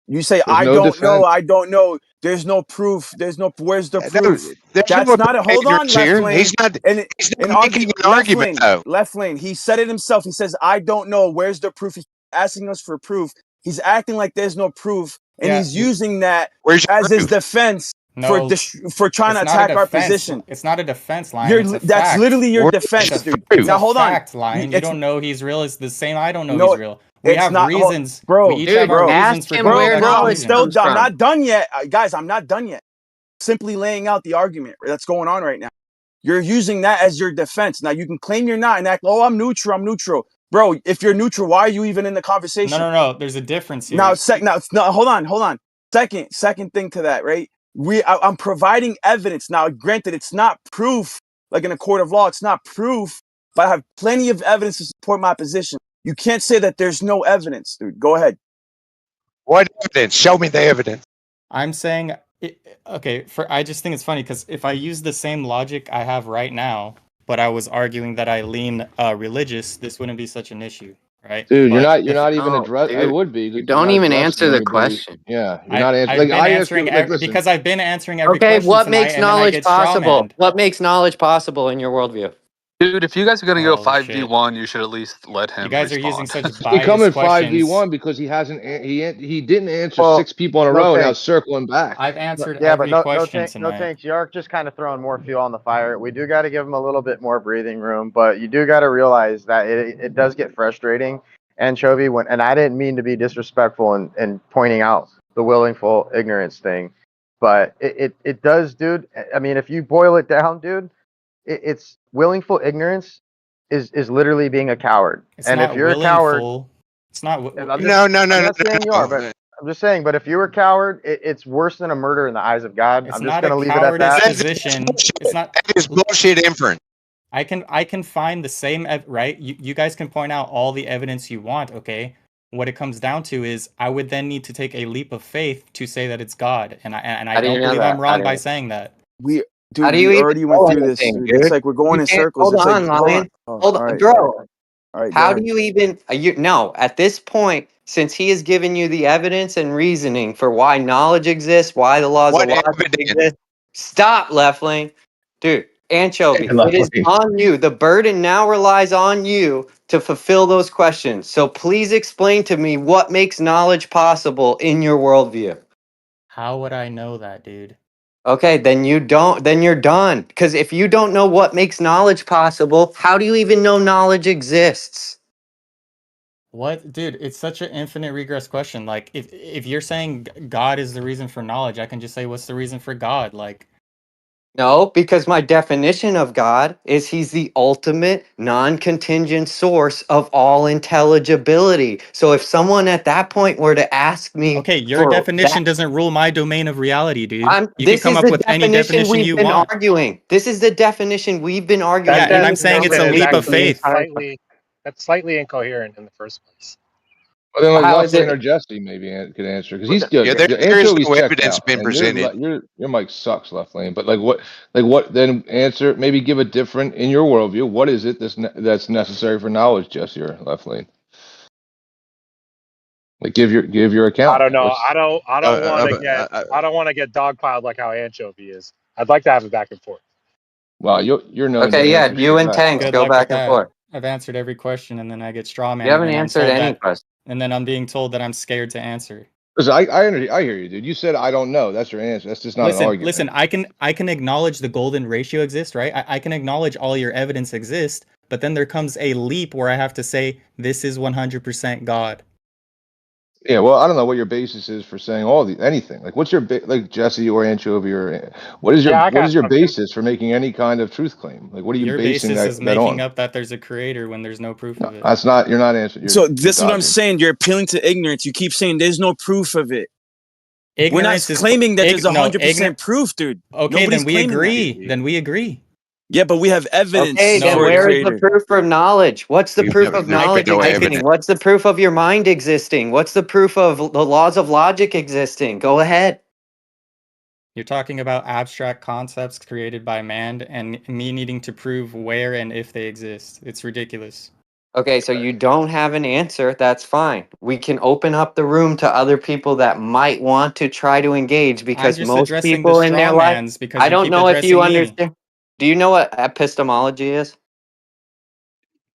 You say There's I no don't know, defense. I don't know. There's no proof. Where's the No, proof? there's no That's not a hold on, ignorance left here. lane. And He's an not argue making an left argument lane, though. left lane. He said it himself. He says, I don't know. Where's the proof? He's asking us for proof. He's acting like there's no proof, and Yeah, he's using that Where's as your his proof? defense no, for trying to it's not a attack our defense. position. It's not a defense line. It's a That's fact. literally your Where's It's the defense, a dude. it's proof? a Now hold on. fact line. You It's don't know he's real. It's the same. I don't know he's no, real. We it's have not, reasons. We bro, each have Dude, our bro, reasons ask for him coming to where that bro. I'm knowledge conclusion. still comes done. I'm from. not done yet, guys. I'm not done yet. Simply laying out the argument that's going on right now. You're using that as your defense. Now you can claim you're not and act, oh, I'm neutral. I'm neutral, bro. If you're neutral, why are you even in the No, conversation? no, no. There's a difference Now, here. no, hold on. Second thing to that, right? I'm providing evidence. Now, granted, it's not proof, like in a court of law, it's not proof, but I have plenty of evidence to support my position. You can't say that there's no evidence, dude. Go ahead. What evidence? Show me the evidence. I'm saying, okay, I just think it's funny because if I use the same logic I have right now, but I was arguing that I lean religious, this wouldn't be such an issue, right? Dude, you're But not you're if not even No, address. I dude. would be You because you're don't not even addressing answer the anybody. question. Yeah, you're not answering. I've Like been I ask answering you, like listen. because I've been answering every Okay, question what tonight, makes and then I knowledge get straw possible? manned. What makes knowledge possible in your worldview? Dude, if you guys are gonna go Oh shit! 5v1, you should at least let You him guys are using respond. such He biased coming questions. 5v1 because he hasn't he didn't answer Well, 6 people in a no row. Now tanks. circling back. I've answered Yeah, but every question no tonight. tanks. You are just kind of throwing more fuel on the fire. We do got to give him a little bit more breathing room, but you do got to realize that it does get frustrating. Anchovie, and I didn't mean to be disrespectful and pointing out the willful ignorance thing, but it does, dude. I mean, if you boil it down, dude, it's willful ignorance is literally being a coward. It's And if not you're a coward, willingful. It's not. and I'm just No, no, no, I'm no, not saying you are, but no. I'm just saying. But if you're a coward, it's worse than a murder in the eyes of God. It's I'm just not a gonna leave it at cowardice that. That's position. It's bullshit. not. That is bullshit inference. I can find the same right. You guys can point out all the evidence you want. Okay. What it comes down to is I would then need to take a leap of faith to say that it's God, and I How do you don't know believe I'm that? wrong by saying that. How do We you even already went know through this, anything, dude. It's dude? like we're going You in can't. circles. Hold It's like, on, hold on. Lion. Oh, Hold all on, right, all right, bro. all right. Go How do ahead. you even? No, at this point, since he has given you the evidence and reasoning for why knowledge exists, why the laws of What logic evidence? exist, stop, Leffling. Dude, Anchovie, it is Lovely. on you. The burden now relies on you to fulfill those questions. So please explain to me what makes knowledge possible in your worldview. How would I know that, dude? Okay, then you don't, then you're done. Because if you don't know what makes knowledge possible, how do you even know knowledge exists? What, dude? It's such an infinite regress question. Like, if you're saying God is the reason for knowledge, I can just say, what's the reason for God? Like, No, because my definition of God is he's the ultimate non-contingent source of all intelligibility. So if someone at that point were to ask me Okay, your for that, definition doesn't rule my domain of reality, dude. You can this come is up the with any definition definition we've you been want. arguing. This is the definition we've been arguing Yeah, and in I'm this saying it's a conversation leap of the faith. entire time. That's slightly incoherent in the first place. Well, then, like How is Leflane or it? Jesse maybe could answer because he's Yeah, good. there is Anchovy's no checked evidence out, been and presented. your mic sucks, Leflane. But like what? Then answer. Maybe give a different in your worldview. What is it that's necessary for knowledge, Jesse or Leflane? Like give your I account. don't Like know. what's I don't want to get dogpiled like how Anchovie is. I'd like to have it back and forth. wow, you're known to Okay, yeah, answer you shit and back, Tanks bro. Good go luck with back and that. forth. I've answered every question and then I get straw You manned haven't and I'm answered told any that, question. and then I'm being told that I'm scared to answer. Listen, I hear you, dude. You said I don't know. That's your answer. That's just not an argument. Listen, I can acknowledge the golden ratio exists, right? I can acknowledge all your evidence exists, but then there comes a leap where I have to say this is 100% God. Yeah, well, I don't know what your basis is for saying anything. Like, what's your like Jesse or Anchovy or what is your basis for making any kind of truth claim? Like, what are you Your basing basis is that making on? up that there's a creator when there's no proof of it. That's not. You're not answering. So this is what I'm dodging. saying. You're appealing to ignorance. You keep saying there's no proof of it. Ignorance We're not is claiming that there's 100% proof, dude. Okay, Nobody's then we claiming agree. that. Then we agree. Yeah, but we have evidence Okay, then for a where is the creator. proof of knowledge? What's the proof of knowledge existing? What's the proof of your mind existing? What's the proof of the laws of logic existing? Go ahead. You're talking about abstract concepts created by man and me needing to prove where and if they exist. It's ridiculous. Okay, so you don't have an answer. That's fine. We can open up the room to other people that might want to try to engage because just most addressing the people in their straw life. mans because I you don't keep know if you addressing me. understand. Do you know what epistemology is?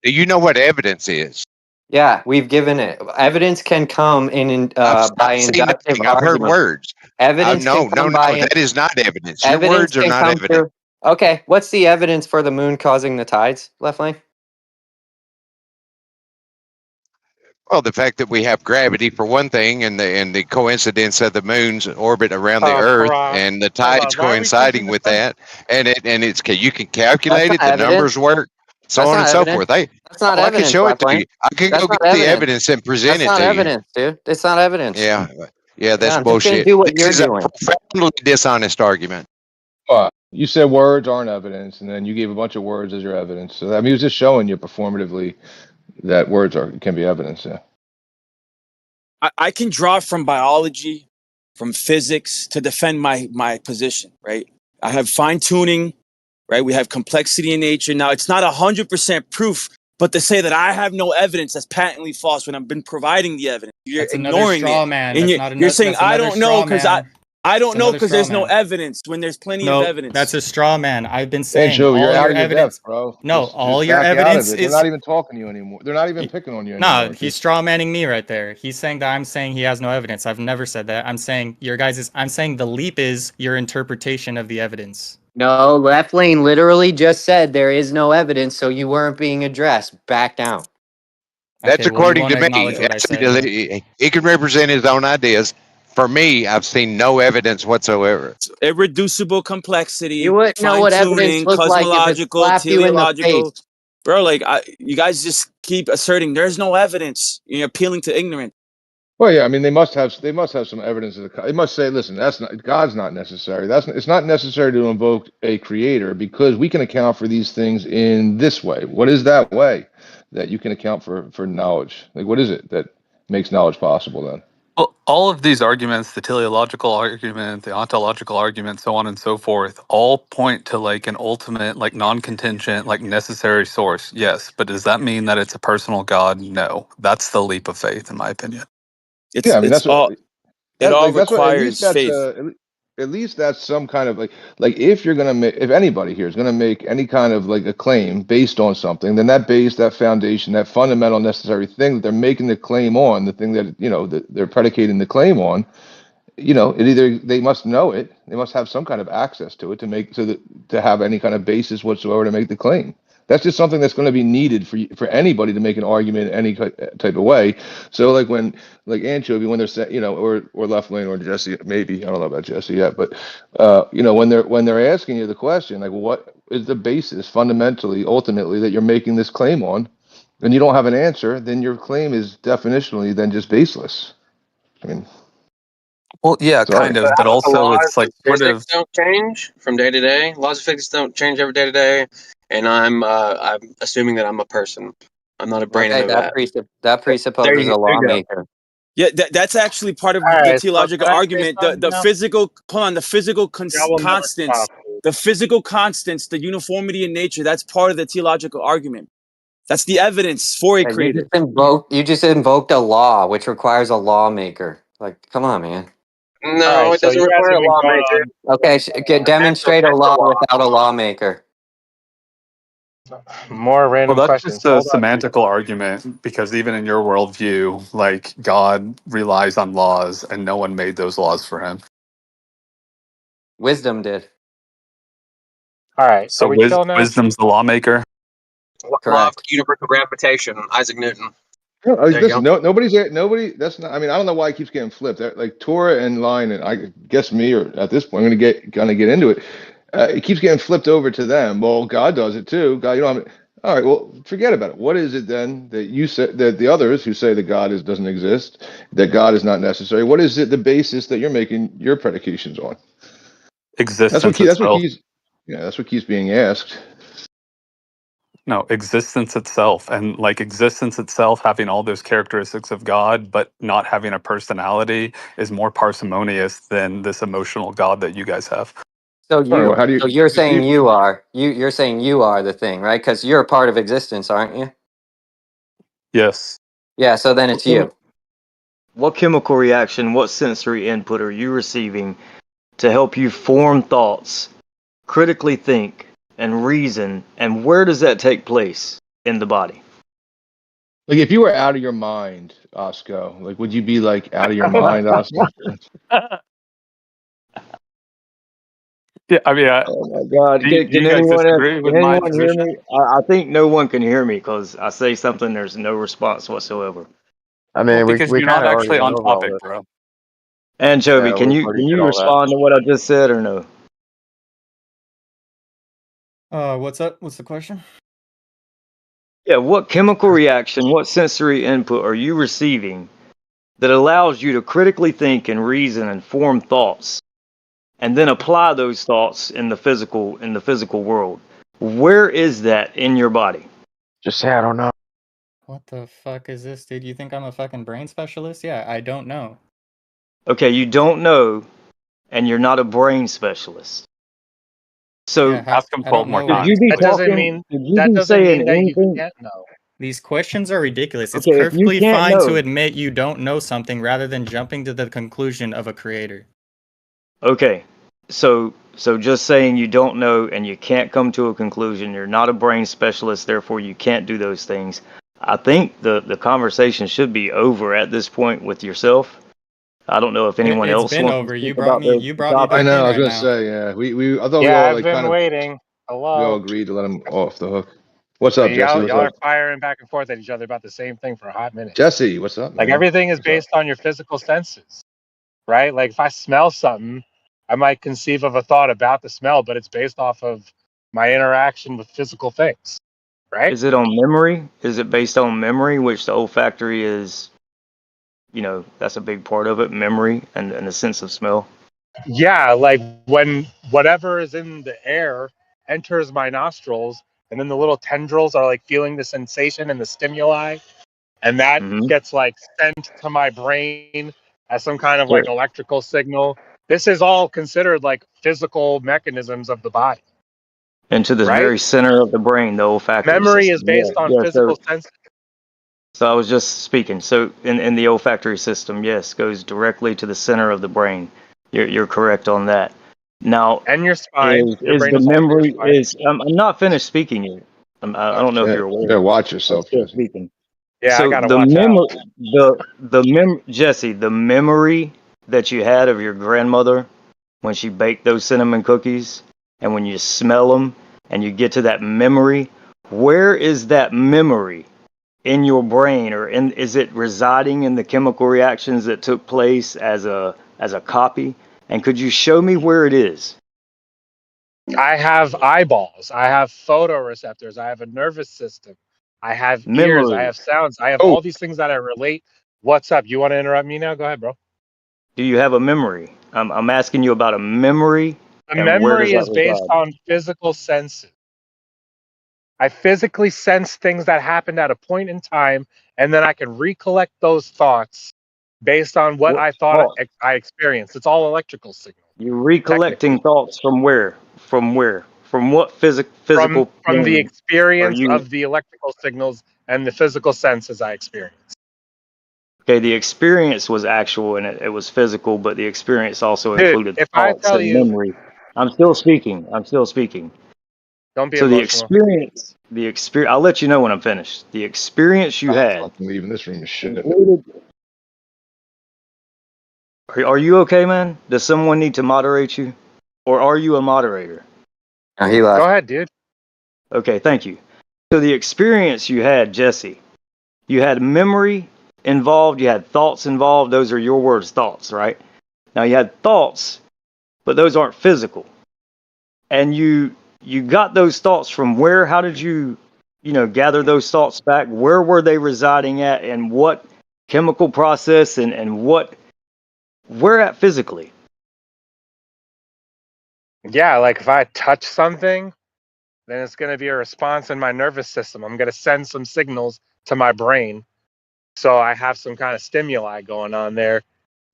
Do you know what evidence is? Yeah, we've given it. Evidence can come in by I've seen inductive nothing. I've heard argument. words. Evidence No, can come by. that is not evidence. Your Evidence words are can not come evidence. through. Okay, what's the evidence for the moon causing the tides, Left Lane? Well, the fact that we have gravity for one thing, and the coincidence of the moon's orbit around the Earth and the tides coinciding with that, and you can calculate it. The numbers work, so on and so forth. That's not I can evidence, show it Left to Lane. you. I can That's go not get the evidence. evidence and present That's it not to you. evidence, dude. It's not evidence. Yeah, that's I'm just gonna bullshit. do what This you're is a doing. profoundly dishonest argument. You said words aren't evidence, and then you gave a bunch of words as your evidence. So I mean, he was just showing you performatively that words can be evidence. Yeah. I can draw from biology, from physics to defend my position, right? I have fine tuning, right? We have complexity in nature. Now, it's not 100% proof, but to say that I have no evidence, that's patently false when I've been providing the evidence. You're That's another ignoring straw it. man. And That's you're saying, I don't know because I don't know because there's no man. evidence when there's plenty of evidence. That's a straw man. I've been saying Anchovy, you're all out your of your evidence, depth, bro. No, all your back evidence out of it. is. They're not even talking to you anymore. They're not even picking on you anymore. No, he's straw manning me right there. He's saying that I'm saying he has no evidence. I've never said that. I'm saying I'm saying the leap is your interpretation of the evidence. No, Left Lane literally just said there is no evidence, so you weren't being addressed. Back down. That's according to me. Said, he can represent his own ideas. For me, I've seen no evidence whatsoever. Irreducible complexity. You wouldn't know what evidence looked like if it slapped you in the face. Bro, like you guys just keep asserting there's no evidence. You're appealing to ignorance. Well, yeah, I mean they must have some evidence of they must say, listen, God's not necessary. It's not necessary to invoke a creator because we can account for these things in this way. What is that way that you can account for knowledge? Like what is it that makes knowledge possible then? Well, all of these arguments, the teleological argument, the ontological argument, so on and so forth, all point to like an ultimate, like non-contingent, like necessary source. Yes, but does that mean that it's a personal God? No. That's the leap of faith, in my opinion. Yeah, I mean that's what it all requires faith. At least that's some kind of like if you're gonna make, if anybody here is gonna make any kind of like a claim based on something, then that base, that foundation, that fundamental necessary thing that they're making the claim on, the thing that that they're predicating the claim on, it either they must know it, they must have some kind of access to it to have any kind of basis whatsoever to make the claim. That's just something that's going to be needed for anybody to make an argument in any type of way. So like when like Anchovie, when they're saying, you know, or Left Lane or Jesse, maybe, I don't know about Jesse yet, but you know, when they're asking you the question, like what is the basis fundamentally, ultimately, that you're making this claim on, and you don't have an answer, then your claim is definitionally then just baseless. I mean, well, yeah, sorry. kind of, but The also laws it's like of sort of physics don't change from day to day. Laws of physics don't change every day to day, and I'm assuming that I'm a person. I'm not a brain in Okay, a vat. that There presupposes you, a there you go. lawmaker. Yeah, that's actually part of All the right, so theological can I say argument. something The now? physical, hold on, the physical Y'all will never constants, stop. the physical constants, the uniformity in nature. That's part of the theological argument. That's the evidence for a Yeah, creator. you just invoked a law which requires a lawmaker. Like, come on, man. All No, right, it so doesn't you guys require have a been going lawmaker. on. Okay, demonstrate a law without a lawmaker. More well, random that's just questions. a Hold on, dude. semantical argument because even in your worldview, like God relies on laws and no one made those laws for him. Wisdom did. All right, are So we chill now? wisdom's the lawmaker. Law of Correct. universal gravitation, Isaac Newton. No, There you listen, go. nobody. That's not. I mean, I don't know why it keeps getting flipped. Like Torah and line, and I guess me, or at this point, I'm gonna get into it. It keeps getting flipped over to them. Well, God does it too. God, you don't have it. All right. Well, forget about it. What is it then that you say that the others who say that God doesn't exist, that God is not necessary? What is it the basis that you're making your predications on? Existence That's what itself. keeps. Yeah, that's what keeps being asked. No, existence itself. And like existence itself having all those characteristics of God, but not having a personality is more parsimonious than this emotional God that you guys have. So All right. Well, how do you? so you're Just saying you're saying you are the thing, right? Because you're a part of existence, aren't you? Yes. Yeah. So then it's you. What chemical reaction, what sensory input are you receiving to help you form thoughts, critically think, and reason? And where does that take place in the body? Like if you were out of your mind, Osco, like would you be like out of your mind, Osco? Yeah, I mean, Oh my God! do Can you guys anyone disagree with can my anyone hear position? me? I think no one can hear me because I say something. There's no response whatsoever. I Well, mean, because we you're kind not of already actually went on over all topic, this. bro. Anchovie, Yeah, we already can did you all that. respond to what I just said or no? What's up? What's the question? Yeah, what chemical reaction, what sensory input are you receiving that allows you to critically think and reason and form thoughts and then apply those thoughts in the physical world? Where is that in your body? Just say I don't know. What the fuck is this, dude? You think I'm a fucking brain specialist? Yeah, I don't know. Okay, you don't know and you're not a brain specialist. So Yeah, Ask him I 12 don't more know. should you times. be That doesn't talking, mean should you be saying that you anything? can't know. These questions are ridiculous. It's Okay, if you perfectly can't fine to know, admit you don't know something rather than jumping to the conclusion of a creator. okay, so just saying you don't know and you can't come to a conclusion, you're not a brain specialist, therefore you can't do those things. I think the conversation should be over at this point with yourself. I don't know if anyone It's else been wants to over. speak about the You brought me topic. I back know. in I was right gonna now. say, yeah. We I thought we Yeah, all I've like been kind of waiting. we all Hello. agreed to let him off the hook. What's But up, Jesse? What's y'all up, are firing back and forth at each other about the same thing for a hot minute. Jesse? What's up, Like man? everything is What's up? based on your physical senses, right? Like if I smell something, I might conceive of a thought about the smell, but it's based off of my interaction with physical things, right? Is it on memory? Is it based on memory, which the olfactory is, that's a big part of it, memory and the sense of smell? Yeah, like when whatever is in the air enters my nostrils, and then the little tendrils are like feeling the sensation and the stimuli, and that Mm-hmm. gets like sent to my brain as some kind of So, like electrical signal. This is all considered like physical mechanisms of the body, into the right? very center of the brain, the olfactory Memory is system. Yeah, based on yeah. physical senses. So I was just speaking. So in the olfactory system, yes, goes directly to the center of the brain. You're correct on that. Now, And your spine. Your is brain the is also your memory spine. I'm not finished speaking yet. I don't know if Yeah, you're you aware. better watch I'm yourself, still Jesse. speaking. Yeah, I So gotta the watch out. Jesse, the memory that you had of your grandmother when she baked those cinnamon cookies, and when you smell them and you get to that memory, where is that memory in your brain, or is it residing in the chemical reactions that took place as a copy? And could you show me where it is? I have eyeballs. I have photoreceptors. I have a nervous system. I have ears. I Memory. have sounds. I have all these things that I relate. What's up? You want to interrupt me now? Go ahead, bro. Do you have a memory? I'm asking you about a memory. A And where does memory that is based reside? on physical senses. I physically sense things that happened at a point in time, and then I can recollect those thoughts based on what I thought I experienced. It's all electrical signal. You're recollecting thoughts from where? From where? From what physical From the plane are experience you? of the electrical signals and the physical senses I experienced. Okay, the experience was actual and it was physical, but the experience also Dude, included if I thoughts tell and you, memory. I'm still speaking. don't be So emotional. the experience. I'll let you know when I'm finished. The experience you had I'm leaving this room. Shit. included. Are you okay, man? Does someone need to moderate you, or are you a moderator? He left. Go ahead, dude. Okay, thank you. So the experience you had, Jesse, you had memory involved, you had thoughts involved. Those are your words, thoughts, right? Now you had thoughts, but those aren't physical. And you got those thoughts from where? How did you gather those thoughts back? Where were they residing at, and what chemical process, and where at physically? Yeah, like if I touch something, then it's going to be a response in my nervous system. I'm going to send some signals to my brain. So I have some kind of stimuli going on there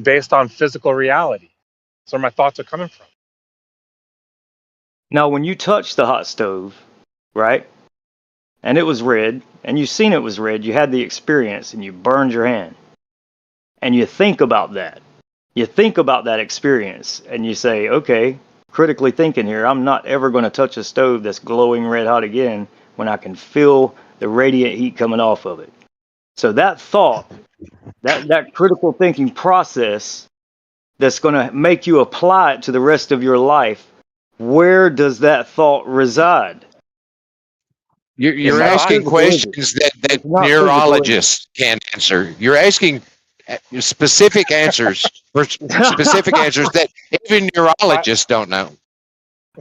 based on physical reality. That's where my thoughts are coming from. Now, when you touched the hot stove, right, and it was red, and you seen it was red, you had the experience, and you burned your hand, and you think about that. You think about that experience, and you say, okay, critically thinking here, I'm not ever going to touch a stove that's glowing red hot again when I can feel the radiant heat coming off of it. So that thought, that critical thinking process that's going to make you apply it to the rest of your life, where does that thought reside? You're asking questions that neurologists can't answer. You're asking specific answers for specific answers that even neurologists don't know.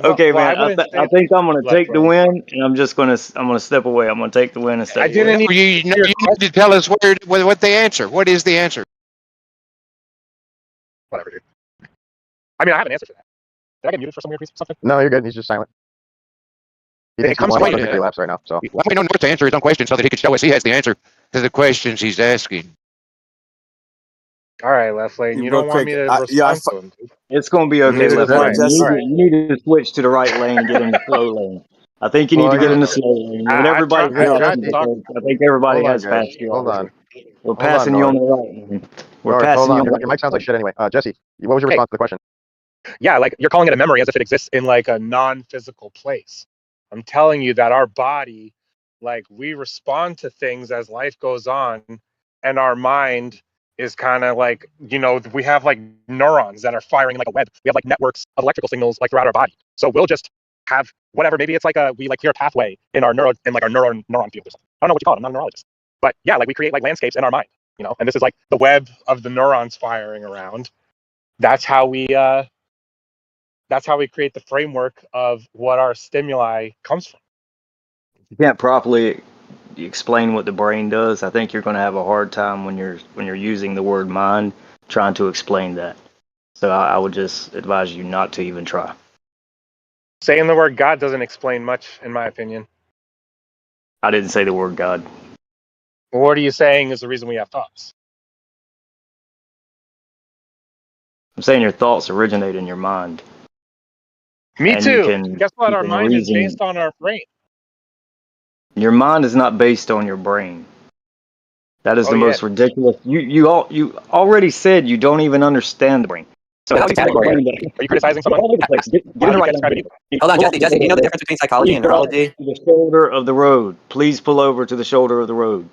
Okay, man. I think I'm gonna take the win, and I'm gonna step away. I'm gonna take the win and step away. No, you need to tell us what the answer. What is the answer? Whatever, dude. I mean, I have an answer for that. Did I get muted for some weird reason? Something? No, you're good. He's just silent. He thinks he's one of the relapse right now. So Let me know North to answer his own questions so that he can show us he has the answer to the questions he's asking. All right, Leslie. You don't want me to respond to him, dude. It's gonna be okay, Leslie. You need to switch to the right lane and get in the slow lane. I think you need to get in the slow lane. When everybody I think everybody has passed you. Hold on. We're passing you on the right lane. We're passing you on the right. Your mic sounds like shit anyway. Jesse, what was your response to the question? Yeah, like you're calling it a memory as if it exists in like a non-physical place. I'm telling you that our body, like we respond to things as life goes on, and our mind is kind of like, we have like neurons that are firing like a web. We have like networks of electrical signals like throughout our body. So we'll just have whatever. Maybe it's like we like hear a pathway in our neuron field or something. I don't know what you call it. I'm not a neurologist, but yeah, like we create like landscapes in our mind, and this is like the web of the neurons firing around. That's how we create the framework of what our stimuli comes from. You can't properly explain what the brain does. I think you're going to have a hard time when you're using the word mind trying to explain that. So I would just advise you not to even try. Saying the word God doesn't explain much, in my opinion. I didn't say the word God. Well, what are you saying is the reason we have thoughts? I'm saying your thoughts originate in your mind. Me too. Guess what? Our mind is based on our brain. Your mind is not based on your brain. That is the most ridiculous. You already said you don't even understand the brain. So are you criticizing someone? Hold on, Jesse. Do you know the difference between psychology and neurology? To the shoulder of the road. Please pull over to the shoulder of the road.